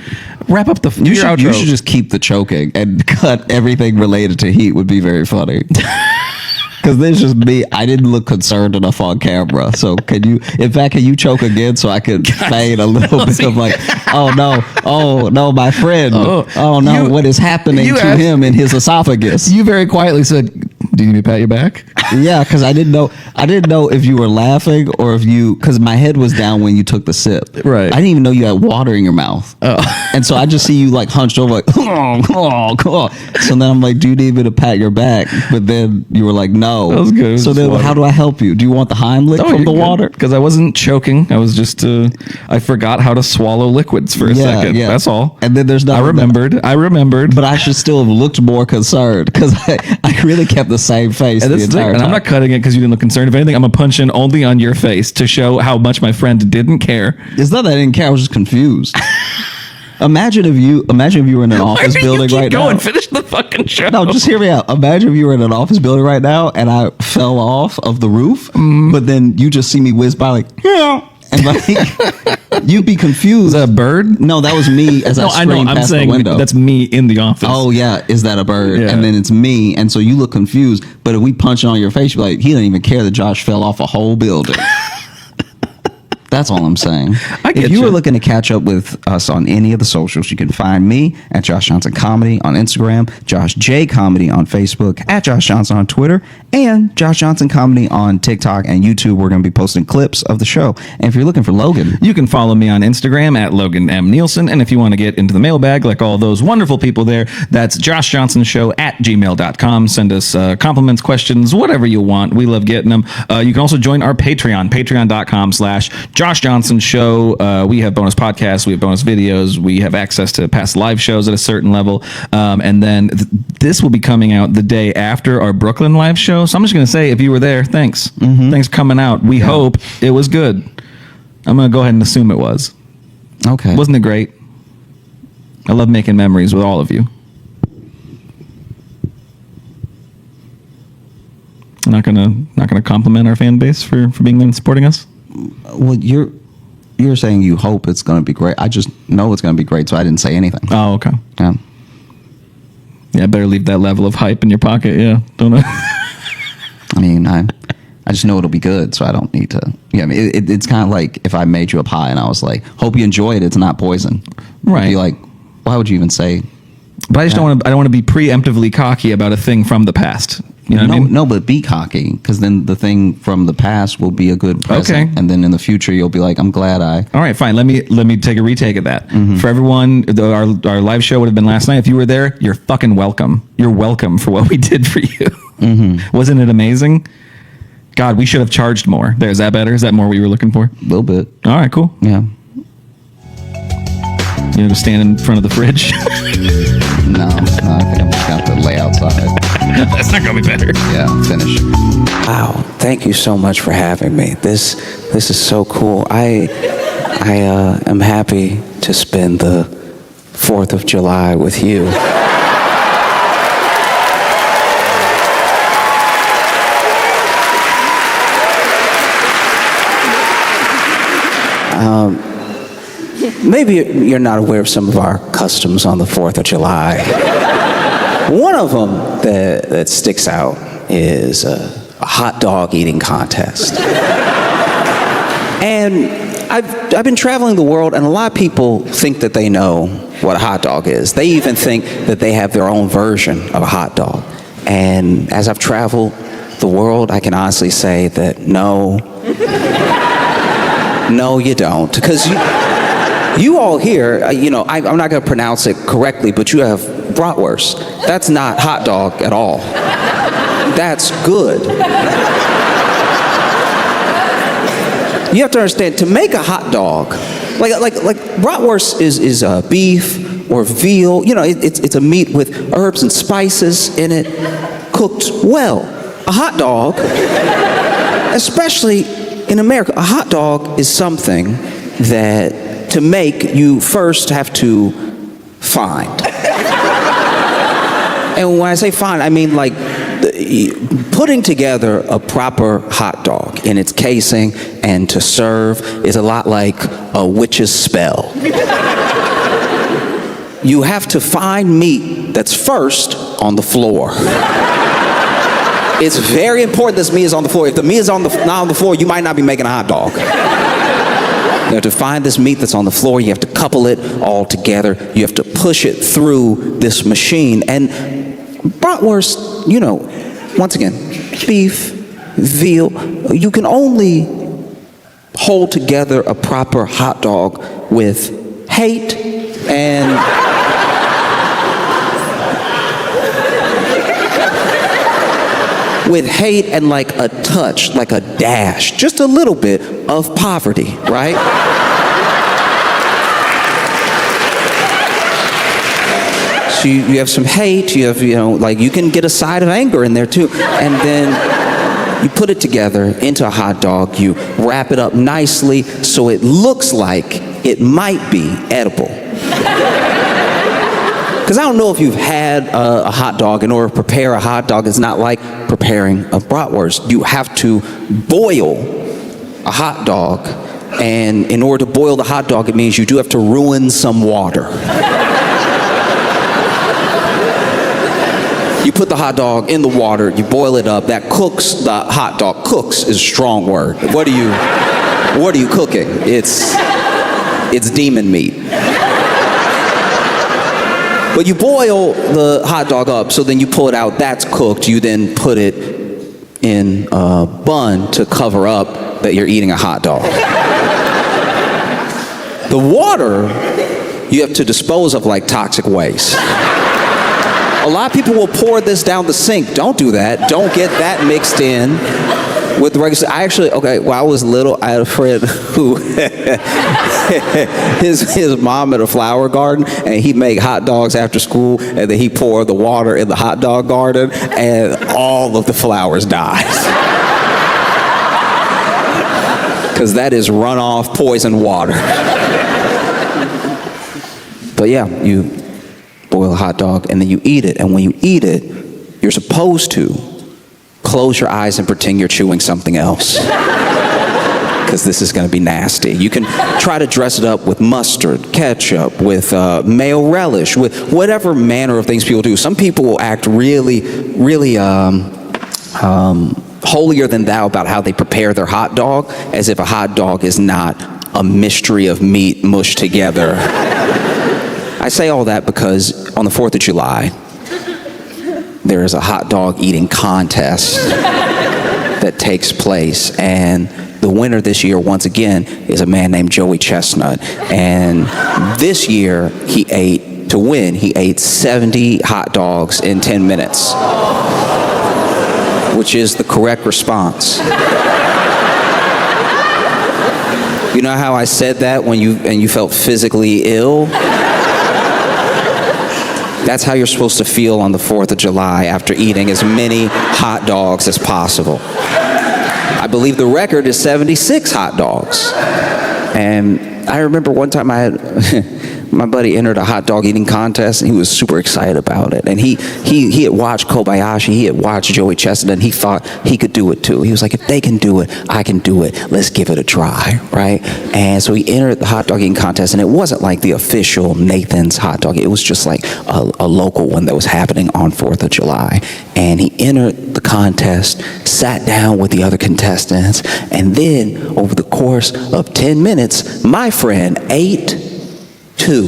wrap up the you should just keep the choking and cut everything related to heat would be very funny. Because there's just me. I didn't look concerned enough on camera. So can you choke again so I could fade a little bit of like, oh no, my friend. Oh no, what is happening to him in his esophagus? You very quietly said, do you need me to pat your back? Yeah, because I didn't know if you were laughing or because my head was down when you took the sip. Right. I didn't even know you had water in your mouth. Oh. And so I just see you like hunched over like, oh. So then I'm like, do you need me to pat your back? But then you were like, no. That was good. So then how do I help you? Do you want the Heimlich from the water? Because I wasn't choking. I was just, I forgot how to swallow liquids for a second. Yeah. That's all. And then there's nothing. I remembered. But I should still have looked more concerned because I really kept the same face the entire time. And I'm not cutting it because you didn't look concerned. If anything, I'm going to punch in only on your face to show how much my friend didn't care. It's not that I didn't care. I was just confused. Imagine if you were in an office building right now. Go and finish the fucking show. No, just hear me out. Imagine if you were in an office building right now and I fell off of the roof, but then you just see me whiz by like, yeah. And like, you'd be confused. Is that a bird? No, that was me as I screamed past the window. That's me in the office. Oh, yeah. Is that a bird? Yeah. And then it's me. And so you look confused. But if we punch it on your face, you're like, he didn't even care that Josh fell off a whole building. That's all I'm saying. If you were looking to catch up with us on any of the socials, you can find me at Josh Johnson Comedy on Instagram, Josh J Comedy on Facebook, at Josh Johnson on Twitter, and Josh Johnson Comedy on TikTok and YouTube. We're going to be posting clips of the show. And if you're looking for Logan, you can follow me on Instagram at Logan M. Nielsen. And if you want to get into the mailbag like all those wonderful people there, that's joshjohnsonshow at gmail.com. Send us compliments, questions, whatever you want. We love getting them. You can also join our Patreon, patreon.com/Josh Johnson Show. We have bonus podcasts, we have bonus videos, we have access to past live shows at a certain level, and then this will be coming out the day after our Brooklyn live show. So I'm just going to say, if you were there, thanks. Thanks for coming out. We hope it was good. I'm going to go ahead and assume it was. Okay. Wasn't it great? I love making memories with all of you. Not gonna compliment our fan base for being there and supporting us. Well, you're saying you hope it's going to be great. I just know it's going to be great, so I didn't say anything. Oh, okay. Yeah. Yeah, better leave that level of hype in your pocket. Yeah, don't know. I mean, I just know it'll be good, so I don't need to. Yeah, I mean, it's kind of like if I made you a pie and I was like, "Hope you enjoy it. It's not poison." Right. You'd be like, why would you even say? But I just don't want to be preemptively cocky about a thing from the past. You know what I mean? No, but be cocky, because then the thing from the past will be a good present, and then in the future you'll be like, I'm glad I. All right, fine. Let me take a retake of that. For everyone, our live show would have been last night. If you were there, you're fucking welcome. You're welcome for what we did for you. Wasn't it amazing? God, we should have charged more. Is that better? Is that more what you were looking for? A little bit. All right, cool. Yeah. You know, to stand in front of the fridge. No, I think I'm just gonna have to lay outside. That's not gonna be better. Yeah, finish. Wow, thank you so much for having me. This is so cool. I am happy to spend the 4th of July with you. Maybe you're not aware of some of our customs on the 4th of July. One of them that sticks out is a hot dog eating contest. And I've been traveling the world, and a lot of people think that they know what a hot dog is. They even think that they have their own version of a hot dog. And as I've traveled the world, I can honestly say that no, you don't. Because you all here, I'm not going to pronounce it correctly, but you have bratwurst. That's not hot dog at all. That's good. You have to understand, to make a hot dog, like bratwurst is beef or veal. It's a meat with herbs and spices in it, cooked well. A hot dog, especially in America, a hot dog is something that to make you first have to find. And when I say find, I mean like putting together a proper hot dog in its casing and to serve is a lot like a witch's spell. You have to find meat that's first on the floor. It's very important this meat is on the floor. If the meat is not on the floor, you might not be making a hot dog. You have to find this meat that's on the floor. You have to couple it all together. You have to push it through this machine. And bratwurst, once again, beef, veal, you can only hold together a proper hot dog with hate and like a touch, like a dash, just a little bit of poverty, right? So you have some hate, you have, you can get a side of anger in there too. And then you put it together into a hot dog, you wrap it up nicely so it looks like it might be edible. Because I don't know if you've had a hot dog. In order to prepare a hot dog, it's not like preparing a bratwurst. You have to boil a hot dog. And in order to boil the hot dog, it means you do have to ruin some water. You put the hot dog in the water, you boil it up, that cooks the hot dog. Cooks is a strong word. What are you cooking? It's demon meat. But you boil the hot dog up, so then you pull it out, that's cooked. You then put it in a bun to cover up that you're eating a hot dog. The water, you have to dispose of like toxic waste. A lot of people will pour this down the sink. Don't do that. Don't get that mixed in with the regular. When I was little, I had a friend who his mom had a flower garden, and he'd make hot dogs after school, and then he poured the water in the hot dog garden, and all of the flowers died. Because that is runoff poison water. But yeah, you boil a hot dog, and then you eat it. And when you eat it, you're supposed to close your eyes and pretend you're chewing something else. Because this is going to be nasty. You can try to dress it up with mustard, ketchup, with mayo relish, with whatever manner of things people do. Some people will act really, really holier than thou about how they prepare their hot dog, as if a hot dog is not a mystery of meat mushed together. I say all that because on the 4th of July, there is a hot dog eating contest that takes place, and the winner this year, once again, is a man named Joey Chestnut. And this year, he ate 70 hot dogs in 10 minutes, which is the correct response. You know how I said that when you felt physically ill? That's how you're supposed to feel on the 4th of July after eating as many hot dogs as possible. I believe the record is 76 hot dogs. And I remember one time I had my buddy entered a hot dog eating contest, and he was super excited about it. And he had watched Kobayashi, he had watched Joey Chestnut, and he thought he could do it too. He was like, if they can do it, I can do it. Let's give it a try, right? And so he entered the hot dog eating contest, and it wasn't like the official Nathan's hot dog. It was just like a local one that was happening on 4th of July. And he entered the contest, sat down with the other contestants, and then over the course of 10 minutes, my friend ate 2.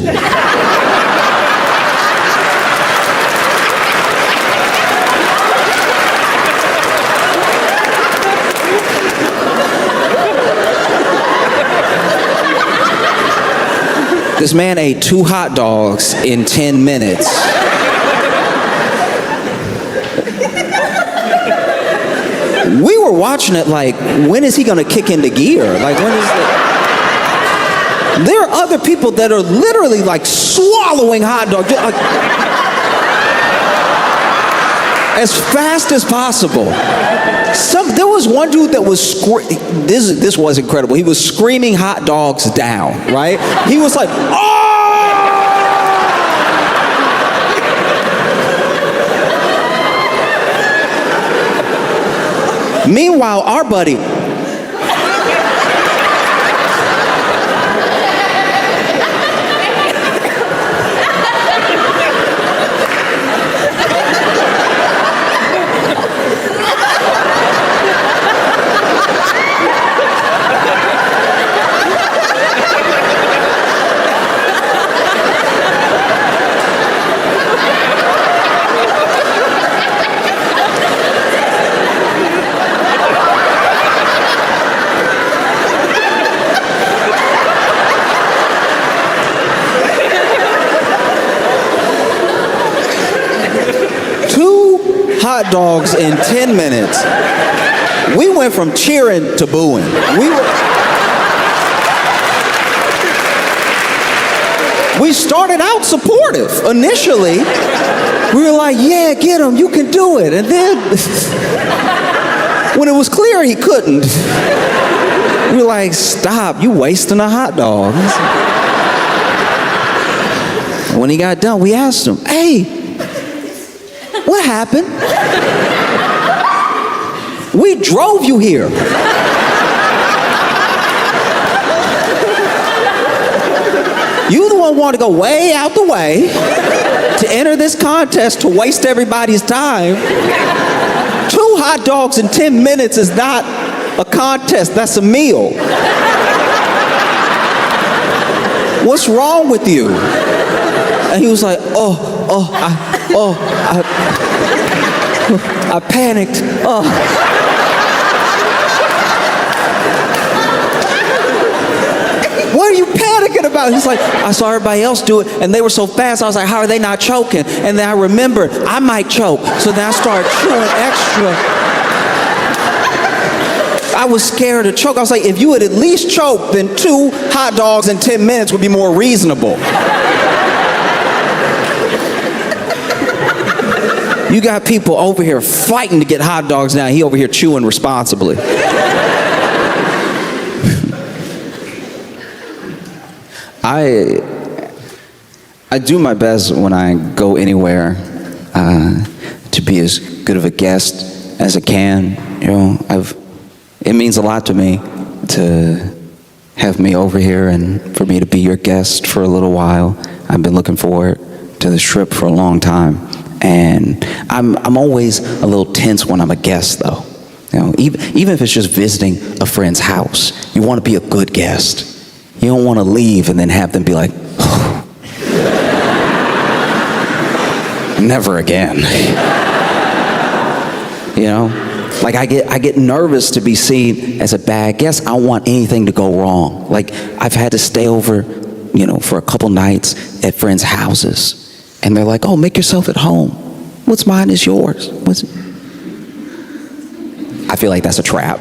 This man ate 2 hot dogs in 10 minutes. We were watching it like, when is he gonna kick into gear? Like, when is it? There are other people that are literally like swallowing hot dogs like, as fast as possible. There was one dude that was this was incredible. He was screaming hot dogs down, right? He was like, oh! Meanwhile, our buddy, hot dogs in 10 minutes. We went from cheering to booing. We started out supportive. Initially, we were like, yeah, get him, you can do it. And then, when it was clear he couldn't, we were like, stop, you wasting a hot dog. When he got done, we asked him, hey, what happened? We drove you here. You the one who wanted to go way out the way to enter this contest to waste everybody's time. 2 hot dogs in 10 minutes is not a contest, that's a meal. What's wrong with you? And he was like, I panicked. What are you panicking about? He's like, I saw everybody else do it, and they were so fast. I was like, how are they not choking? And then I remembered I might choke, so then I started chewing extra. I was scared to choke. I was like, if you would at least choke, then 2 hot dogs in 10 minutes would be more reasonable. You got people over here fighting to get hot dogs now. He over here chewing responsibly. I do my best when I go anywhere to be as good of a guest as I can. You know, it means a lot to me to have me over here and for me to be your guest for a little while. I've been looking forward to this trip for a long time. And I'm always a little tense when I'm a guest, though. You know, even if it's just visiting a friend's house, you want to be a good guest. You don't want to leave and then have them be like, oh, never again. You know, like I get nervous to be seen as a bad guest. I don't want anything to go wrong. Like I've had to stay over, you know, for a couple nights at friends' houses. And they're like, oh, make yourself at home. What's mine is yours. I feel like that's a trap.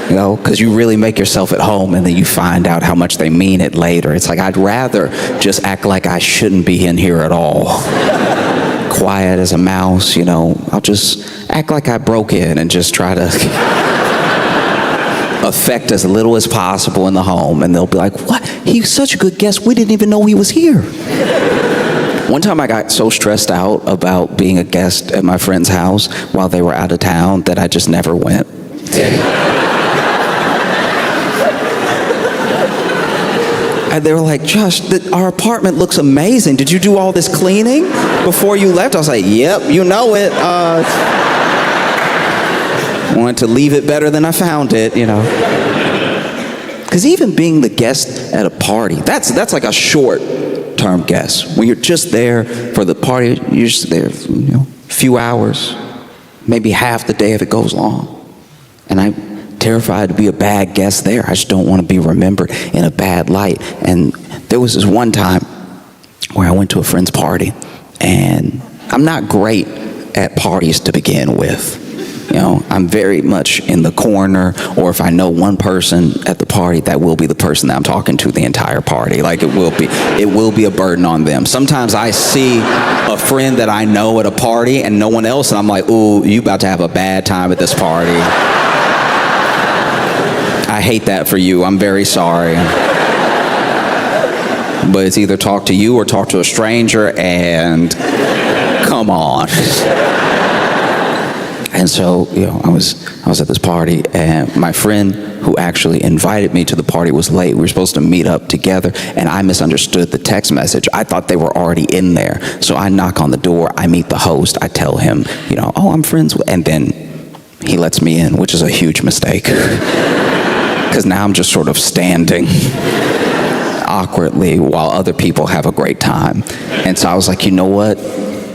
You know, because you really make yourself at home and then you find out how much they mean it later. It's like, I'd rather just act like I shouldn't be in here at all. Quiet as a mouse, you know. I'll just act like I broke in and just try to affect as little as possible in the home. And they'll be like, what? He's such a good guest. We didn't even know he was here. One time I got so stressed out about being a guest at my friend's house while they were out of town that I just never went. And they were like, Josh, our apartment looks amazing. Did you do all this cleaning before you left? I was like, yep, you know it. Wanted to leave it better than I found it, you know. Because even being the guest at a party, that's like a short-term guest. When you're just there for the party, you're just there for, you know, a few hours, maybe half the day if it goes long. And I'm terrified to be a bad guest there. I just don't want to be remembered in a bad light. And there was this one time where I went to a friend's party, and I'm not great at parties to begin with. You know, I'm very much in the corner, or if I know one person at the party, that will be the person that I'm talking to the entire party. Like, it will be a burden on them. Sometimes I see a friend that I know at a party and no one else, and I'm like, ooh, you about to have a bad time at this party. I hate that for you. I'm very sorry. But it's either talk to you or talk to a stranger, and come on. And so, you know, I was at this party, and my friend who actually invited me to the party was late. We were supposed to meet up together, and I misunderstood the text message. I thought they were already in there. So I knock on the door, I meet the host, I tell him, you know, oh, I'm friends with, and then he lets me in, which is a huge mistake. Because now I'm just sort of standing awkwardly while other people have a great time. And so I was like, you know what?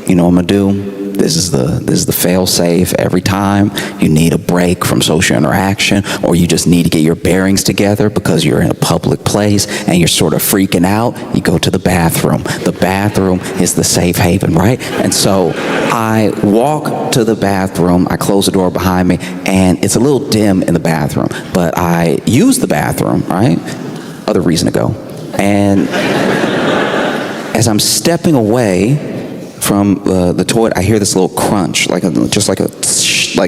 You know what I'm gonna do? This is the fail-safe. Every time you need a break from social interaction, or you just need to get your bearings together because you're in a public place and you're sort of freaking out, you go to the bathroom. The bathroom is the safe haven, right? And so I walk to the bathroom, I close the door behind me, and it's a little dim in the bathroom, but I use the bathroom, right? Other reason to go. And as I'm stepping away from the toilet, I hear this little crunch, like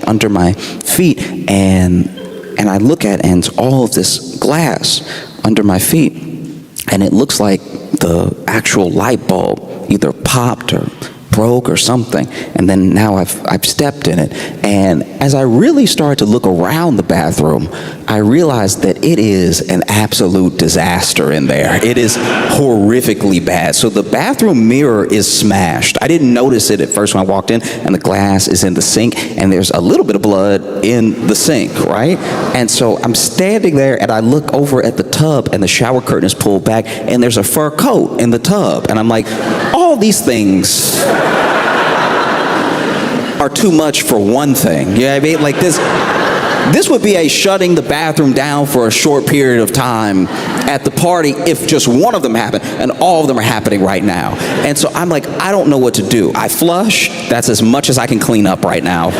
under my feet, and I look at it, and it's all of this glass under my feet, and it looks like the actual light bulb either popped or broke or something, and then now I've stepped in it. And as I really started to look around the bathroom, I realized that it is an absolute disaster in there. It is horrifically bad. So the bathroom mirror is smashed. I didn't notice it at first when I walked in, and the glass is in the sink, and there's a little bit of blood in the sink, right? And so I'm standing there, and I look over at the tub, and the shower curtain is pulled back, and there's a fur coat in the tub, and I'm like, all these things are too much for one thing. You know what I mean? Like, this would be a shutting the bathroom down for a short period of time at the party if just one of them happened, and all of them are happening right now. And so I'm like, I don't know what to do. I flush. That's as much as I can clean up right now.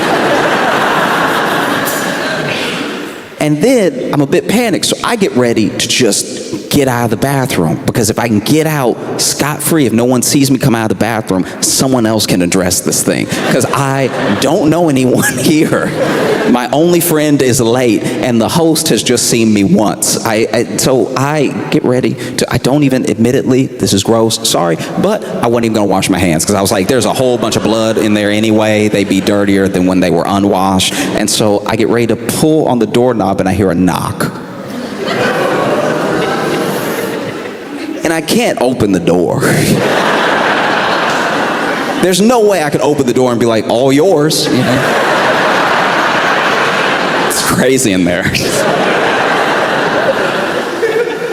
And then I'm a bit panicked, so I get ready to just get out of the bathroom, because if I can get out scot-free, if no one sees me come out of the bathroom, someone else can address this thing, because I don't know anyone here. My only friend is late, and the host has just seen me once. So I get ready to, I don't even, admittedly, this is gross, sorry, but I wasn't even gonna wash my hands, because I was like, there's a whole bunch of blood in there anyway. They'd be dirtier than when they were unwashed. And so I get ready to pull on the doorknob, and I hear a knock. And I can't open the door. There's no way I could open the door and be like, all yours. You know? It's crazy in there.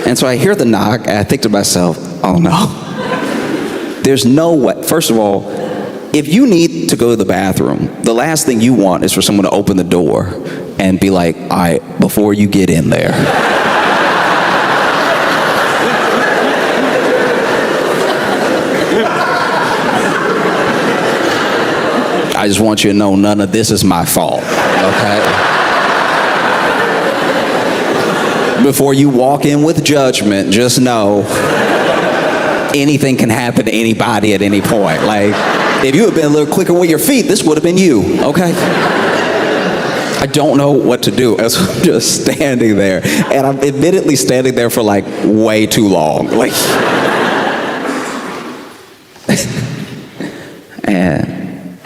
And so I hear the knock, and I think to myself, oh no. There's no way. First of all, if you need to go to the bathroom, the last thing you want is for someone to open the door and be like, all right, before you get in there. I just want you to know none of this is my fault, okay? Before you walk in with judgment, just know anything can happen to anybody at any point. Like, if you had been a little quicker with your feet, this would have been you, okay? I don't know what to do as I'm just standing there. And I'm admittedly standing there for like way too long. Like, and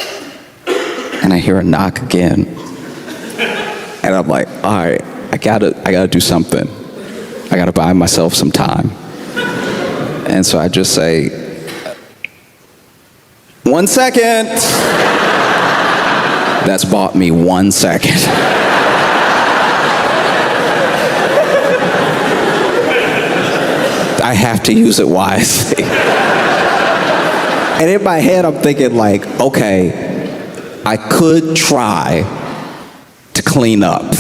I hear a knock again. And I'm like, all right, I gotta do something. I gotta buy myself some time. And so I just say, 1 second. That's bought me 1 second. I have to use it wisely. And in my head, I'm thinking like, okay, I could try to clean up.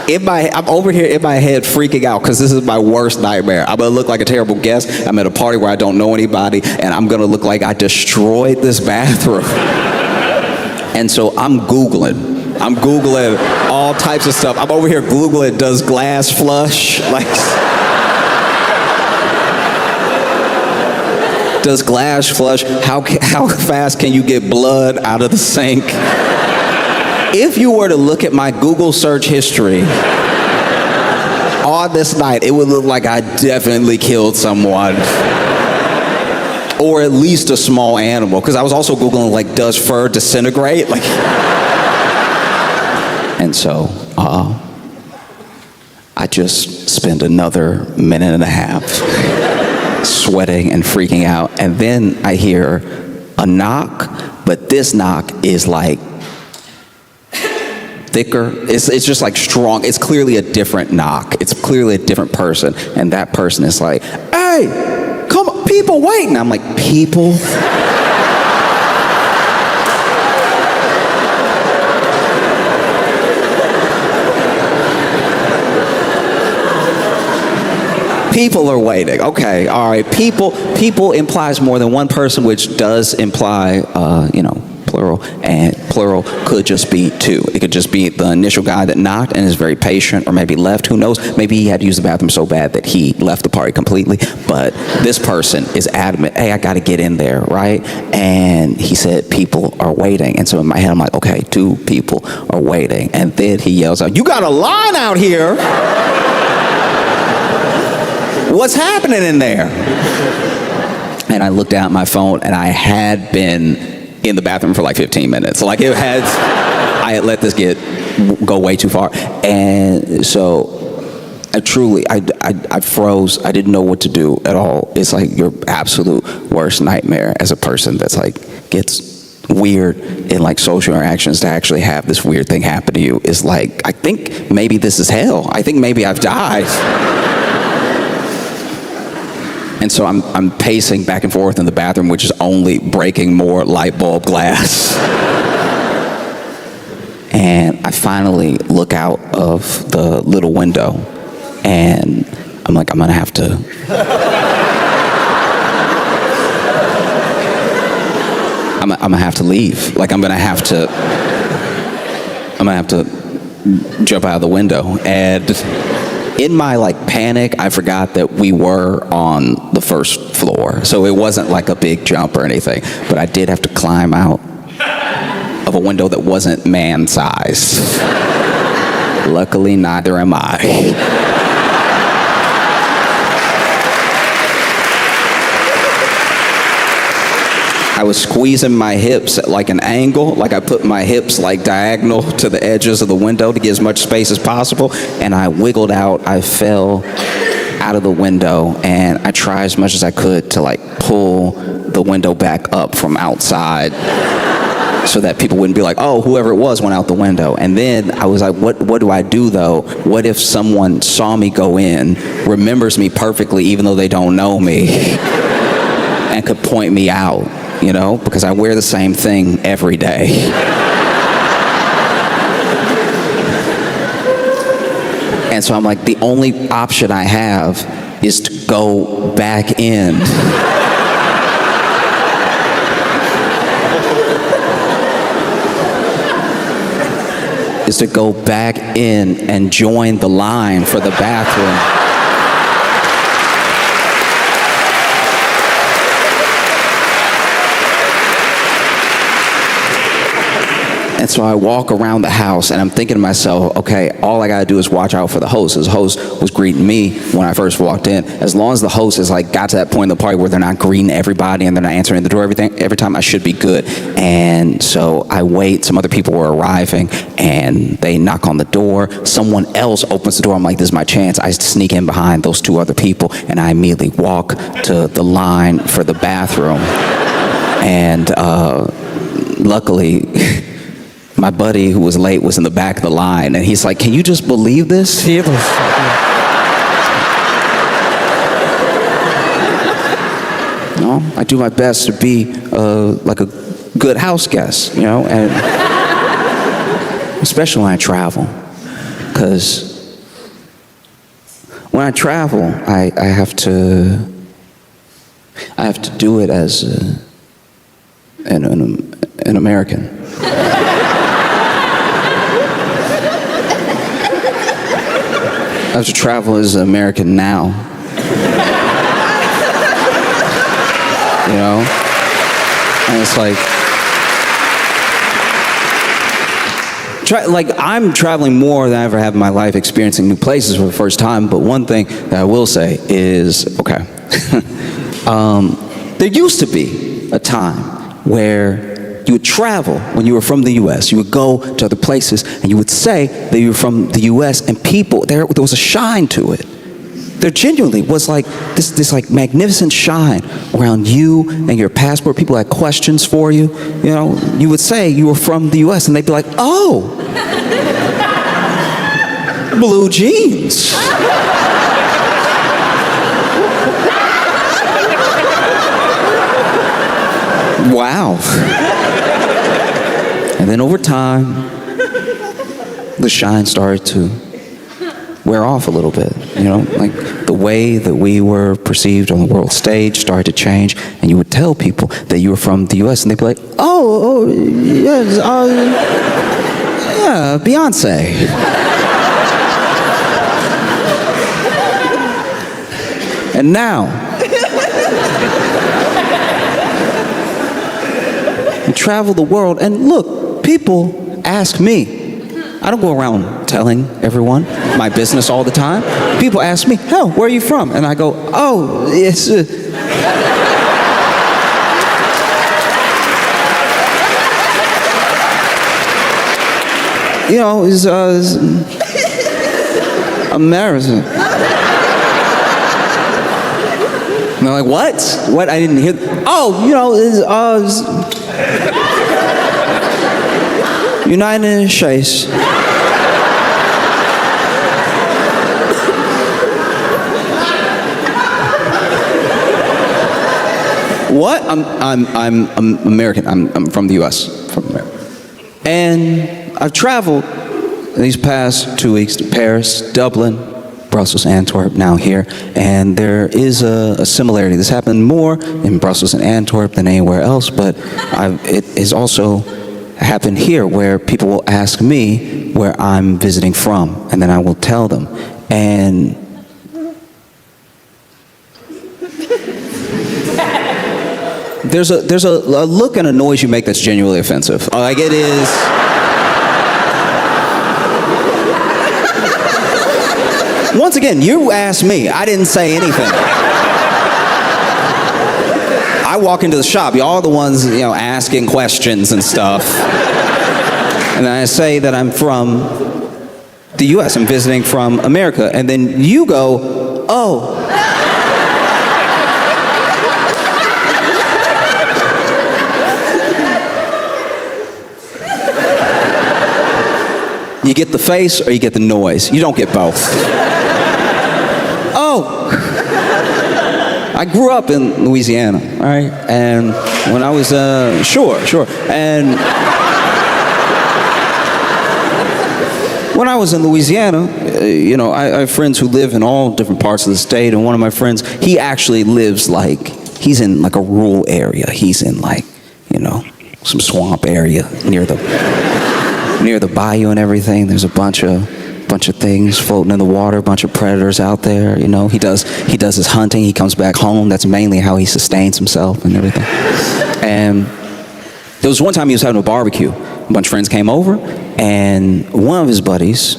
I'm over here in my head freaking out because this is my worst nightmare. I'm gonna look like a terrible guest. I'm at a party where I don't know anybody, and I'm gonna look like I destroyed this bathroom. And so I'm Googling all types of stuff. I'm over here Googling, does glass flush? Like, does glass flush? How fast can you get blood out of the sink? If you were to look at my Google search history on this night, it would look like I definitely killed someone. Or at least a small animal. Because I was also Googling, like, does fur disintegrate? Like, and so, I just spent another minute and a half sweating and freaking out. And then I hear a knock, but this knock is like thicker. It's just like strong. It's clearly a different knock. It's clearly a different person. And that person is like, hey, come on, people waiting. I'm like, people? People are waiting. Okay, all right. People implies more than one person, which does imply, plural, and plural could just be two. It could just be the initial guy that knocked and is very patient, or maybe left, who knows. Maybe he had to use the bathroom so bad that he left the party completely, but this person is adamant, hey, I gotta get in there, right? And he said, people are waiting. And so in my head, I'm like, okay, 2 people are waiting. And then he yells out, you got a line out here. What's happening in there? And I looked down at my phone, and I had been in the bathroom for like 15 minutes. Like, I had let this go way too far. And so I froze. I didn't know what to do at all. It's like your absolute worst nightmare as a person that's like gets weird in like social interactions, to actually have this weird thing happen to you is like, I think maybe this is hell. I think maybe I've died. And so I'm pacing back and forth in the bathroom, which is only breaking more light bulb glass. And I finally look out of the little window, and I'm like, I'm gonna have to. I'm gonna have to leave. Like, I'm gonna have to jump out of the window. And in my like panic, I forgot that we were on the first floor. So it wasn't like a big jump or anything, but I did have to climb out of a window that wasn't man-sized. Luckily, neither am I. I was squeezing my hips at like an angle, like I put my hips like diagonal to the edges of the window to get as much space as possible, and I wiggled out. I fell out of the window, and I tried as much as I could to like pull the window back up from outside so that people wouldn't be like, oh, whoever it was went out the window. And then I was like, what do I do though? What if someone saw me go in, remembers me perfectly even though they don't know me, and could point me out? You know, because I wear the same thing every day. And so I'm like, the only option I have is to go back in. is to go back in and join the line for the bathroom. And so I walk around the house and I'm thinking to myself, okay, all I gotta do is watch out for the host. His host was greeting me when I first walked in. As long as the host has like got to that point in the party where they're not greeting everybody and they're not answering the door every time, I should be good. And so I wait, some other people were arriving and they knock on the door. Someone else opens the door. I'm like, this is my chance. I sneak in behind those two other people and I immediately walk to the line for the bathroom. And luckily, my buddy who was late was in the back of the line, and he's like, can you just believe this? No, I do my best to be like a good house guest, you know, and especially when I travel, because when I travel, I have to do it as an American. I have to travel as an American now. You know? And it's like, I'm traveling more than I ever have in my life, experiencing new places for the first time, but one thing that I will say is, okay, there used to be a time where you would travel when you were from the U.S. You would go to other places and you would say that you were from the U.S. and people, there was a shine to it. There genuinely was like this like magnificent shine around you and your passport. People had questions for you. You know, you would say you were from the U.S. and they'd be like, oh, blue jeans. Wow. And then over time, the shine started to wear off a little bit, you know, like the way that we were perceived on the world stage started to change, and you would tell people that you were from the U.S. and they'd be like, oh yes, yeah, Beyonce. And now, I travel the world, and look, people ask me. I don't go around telling everyone my business all the time. People ask me, hell, where are you from? And I go, oh, it's... you know, it's American. And they're like, what? What? I didn't hear... oh, you know, it's United States. What? I'm American. I'm from the U.S. From America. And I've traveled these past 2 weeks to Paris, Dublin, Brussels, Antwerp, now here. And there is a similarity. This happened more in Brussels and Antwerp than anywhere else, but it has also happened here where people will ask me where I'm visiting from, and then I will tell them. And there's a look and a noise you make that's genuinely offensive. Like it is. Once again, you asked me. I didn't say anything. I walk into the shop. Y'all are the ones, you know, asking questions and stuff. And I say that I'm from the U.S. I'm visiting from America. And then you go, oh. You get the face or you get the noise. You don't get both. Oh. I grew up in Louisiana, all right? And when I was, sure. And when I was in Louisiana, you know, I have friends who live in all different parts of the state. And one of my friends, he actually lives like, he's in like a rural area. He's in like, you know, some swamp area near the near the bayou and everything. There's a bunch of things floating in the water, a bunch of predators out there. You know, he does his hunting. He comes back home. That's mainly how he sustains himself and everything. And there was one time he was having a barbecue. A bunch of friends came over, and one of his buddies,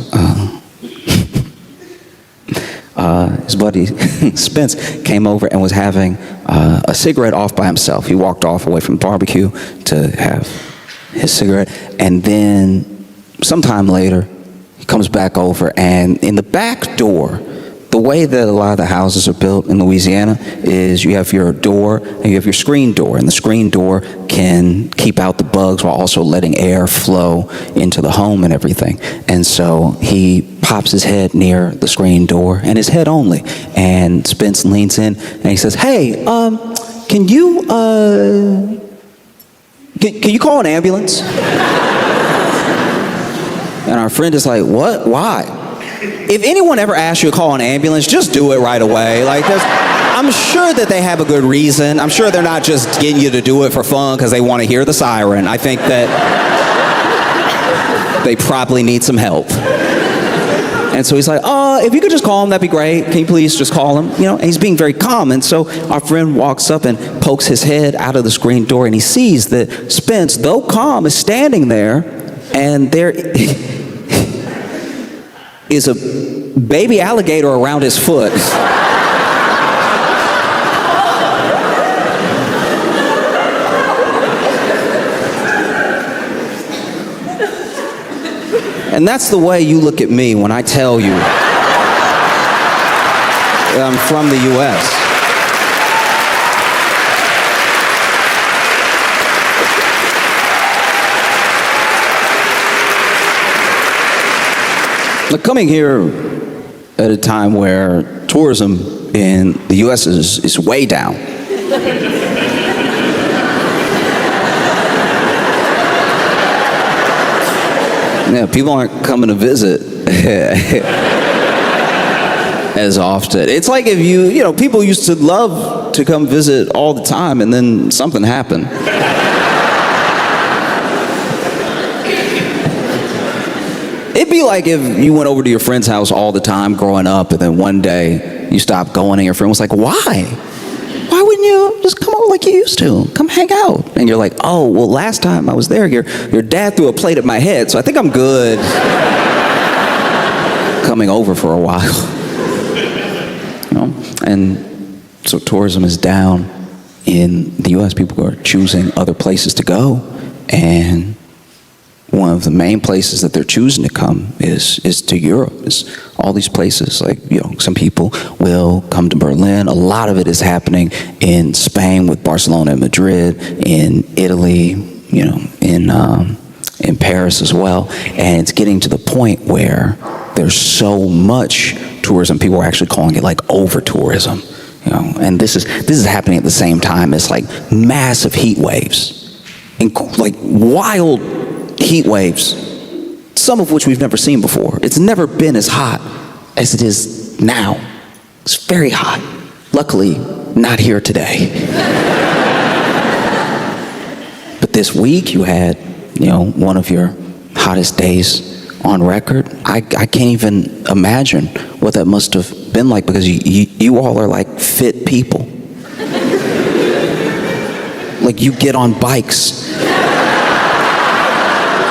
Spence, came over and was having a cigarette off by himself. He walked off away from the barbecue to have his cigarette, and then sometime later, he comes back over, and in the back door, the way that a lot of the houses are built in Louisiana is you have your door and you have your screen door, and the screen door can keep out the bugs while also letting air flow into the home and everything. And so he pops his head near the screen door, and his head only, and Spence leans in and he says, "Hey, can you call an ambulance?" And our friend is like, "What? Why?" If anyone ever asks you to call an ambulance, just do it right away. Like, I'm sure that they have a good reason. I'm sure they're not just getting you to do it for fun because they want to hear the siren. I think that they probably need some help. And so he's like, if you could just call him, that'd be great. Can you please just call him? You know, and he's being very calm. And so our friend walks up and pokes his head out of the screen door, and he sees that Spence, though calm, is standing there, and there is a baby alligator around his foot. And that's the way you look at me when I tell you that I'm from the U.S. Now, coming here at a time where tourism in the U.S. is way down. Yeah, people aren't coming to visit as often. It's like if you know, people used to love to come visit all the time, and then something happened. It'd be like if you went over to your friend's house all the time growing up, and then one day you stopped going, and your friend was like, "Why? Why wouldn't you just come over like you used to? Come hang out." And you're like, "Oh, well, last time I was there, your dad threw a plate at my head, so I think I'm good coming over for a while." You know? And so tourism is down in the U.S. People are choosing other places to go, and one of the main places that they're choosing to come is to Europe. Is all these places, like, you know, some people will come to Berlin. A lot of it is happening in Spain with Barcelona and Madrid, in Italy, you know, in Paris as well. And it's getting to the point where there's so much tourism, people are actually calling it like over tourism. You know, and this is happening at the same time as like massive heat waves, and like wild heat waves, some of which we've never seen before. It's never been as hot as it is now. It's very hot. Luckily, not here today. But this week you had, you know, one of your hottest days on record. I can't even imagine what that must have been like, because you all are like fit people. Like, you get on bikes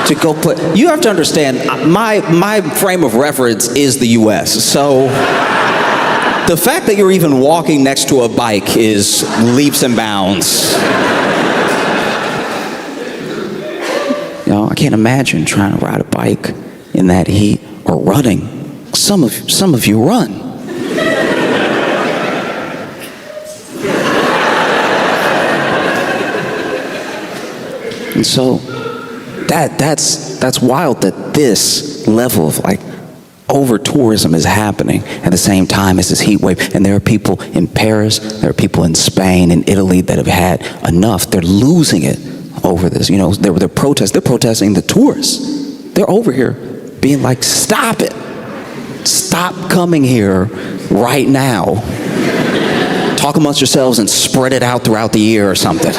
to go put. You have to understand, my frame of reference is the U.S. So the fact that you're even walking next to a bike is leaps and bounds. You know, I can't imagine trying to ride a bike in that heat, or running. Some of you run. And so that's wild that this level of like over tourism is happening at the same time as this heat wave. And there are people in Paris, there are people in Spain and Italy that have had enough. They're losing it over this. You know, they're protesting the tourists. They're over here being like, "Stop it. Stop coming here right now. Talk amongst yourselves and spread it out throughout the year or something."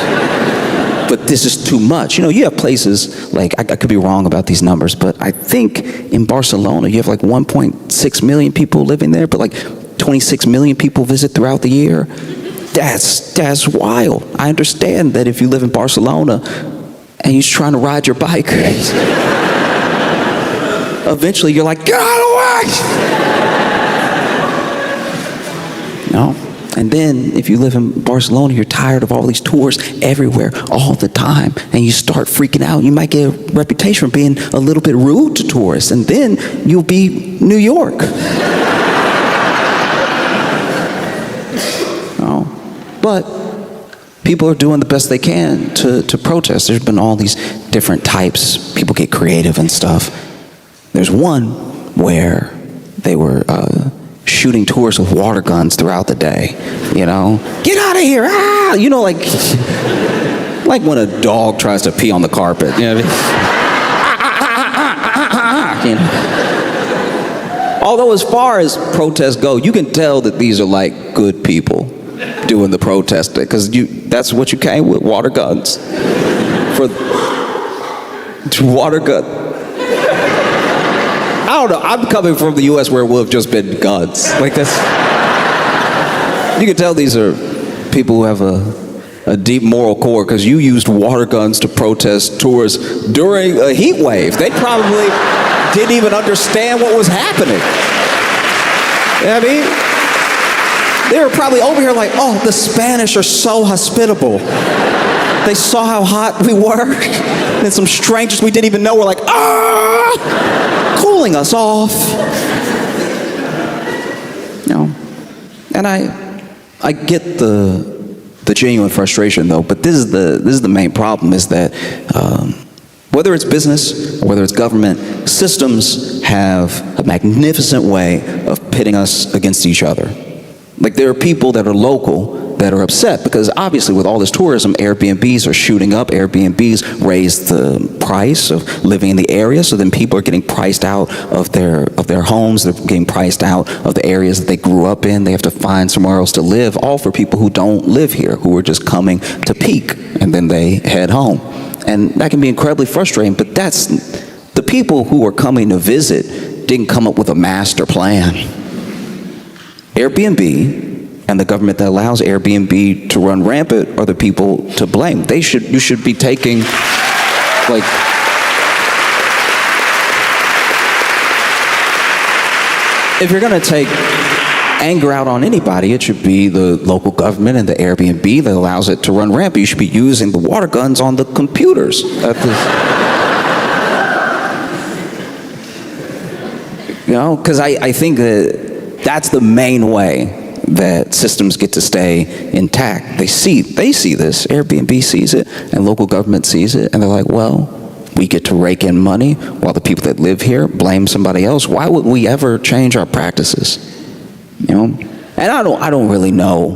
but this is too much. You know, you have places like, I could be wrong about these numbers, but I think in Barcelona you have like 1.6 million people living there, but like 26 million people visit throughout the year. That's wild. I understand that if you live in Barcelona and you're trying to ride your bike, eventually you're like, get out of the way! No. And then if you live in Barcelona, you're tired of all these tours everywhere all the time, and you start freaking out. You might get a reputation for being a little bit rude to tourists, and then you'll be New York. No. But people are doing the best they can to protest. There's been all these different types. People get creative and stuff. There's one where they were shooting tourists with water guns throughout the day. You know, get out of here! Ah! You know, like when a dog tries to pee on the carpet. You know what I mean? You know? Although as far as protests go, you can tell that these are like good people doing the protesting, because that's what you came with, water guns. Water gun. I don't know, I'm coming from the US where it would have just been guns. Like that's, you can tell these are people who have a deep moral core, because you used water guns to protest tours during a heat wave. They probably didn't even understand what was happening. You know what I mean? They were probably over here like, oh, the Spanish are so hospitable. They saw how hot we were, and some strangers we didn't even know were like, ah, cooling us off. You know, and I get the genuine frustration though, but this is the main problem, is that whether it's business or whether it's government, systems have a magnificent way of pitting us against each other. Like, there are people that are local that are upset because obviously with all this tourism, Airbnbs are shooting up. Airbnbs raise the price of living in the area, so then people are getting priced out of their homes. They're getting priced out of the areas that they grew up in. They have to find somewhere else to live, all for people who don't live here, who are just coming to peak, and then they head home. And that can be incredibly frustrating, but that's, the people who are coming to visit didn't come up with a master plan. Airbnb and the government that allows Airbnb to run rampant are the people to blame. You should be taking, like, if you're gonna take anger out on anybody, it should be the local government and the Airbnb that allows it to run rampant. You should be using the water guns on the computers. You know, because I think that's the main way that systems get to stay intact. They see this. Airbnb sees it, and local government sees it, and they're like, well, we get to rake in money while the people that live here blame somebody else. Why would we ever change our practices? You know, and I don't really know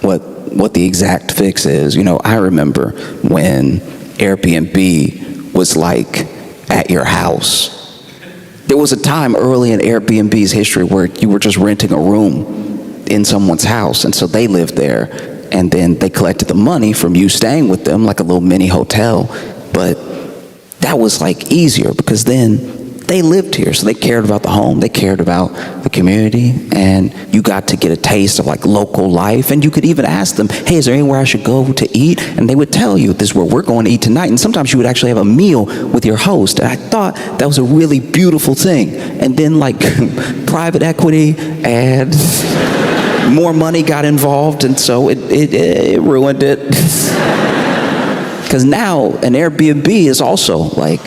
what the exact fix is. You know, I remember when Airbnb was like at your house. There was a time early in Airbnb's history where you were just renting a room in someone's house, and so they lived there, and then they collected the money from you staying with them, like a little mini hotel. But that was like easier because then they lived here, so they cared about the home, they cared about the community, and you got to get a taste of like local life. And you could even ask them, hey, is there anywhere I should go to eat? And they would tell you, this is where we're going to eat tonight. And sometimes you would actually have a meal with your host. And I thought that was a really beautiful thing. And then like private equity and more money got involved, and so it ruined it. Because now an Airbnb is also like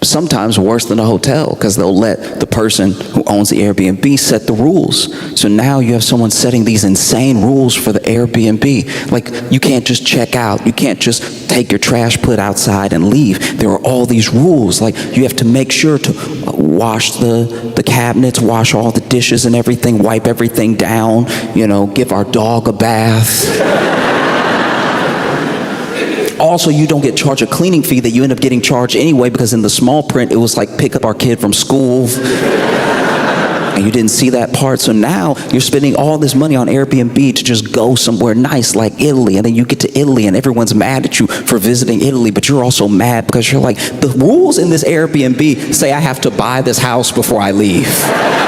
sometimes worse than a hotel, because they'll let the person who owns the Airbnb set the rules. So now you have someone setting these insane rules for the Airbnb. Like, you can't just check out. You can't just take your trash, put outside, and leave. There are all these rules. Like, you have to make sure to wash the cabinets, wash all the dishes and everything, wipe everything down, you know, give our dog a bath. Also, you don't get charged a cleaning fee that you end up getting charged anyway, because in the small print, it was like, pick up our kid from school. And you didn't see that part. So now you're spending all this money on Airbnb to just go somewhere nice like Italy. And then you get to Italy and everyone's mad at you for visiting Italy, but you're also mad because you're like, the rules in this Airbnb say I have to buy this house before I leave.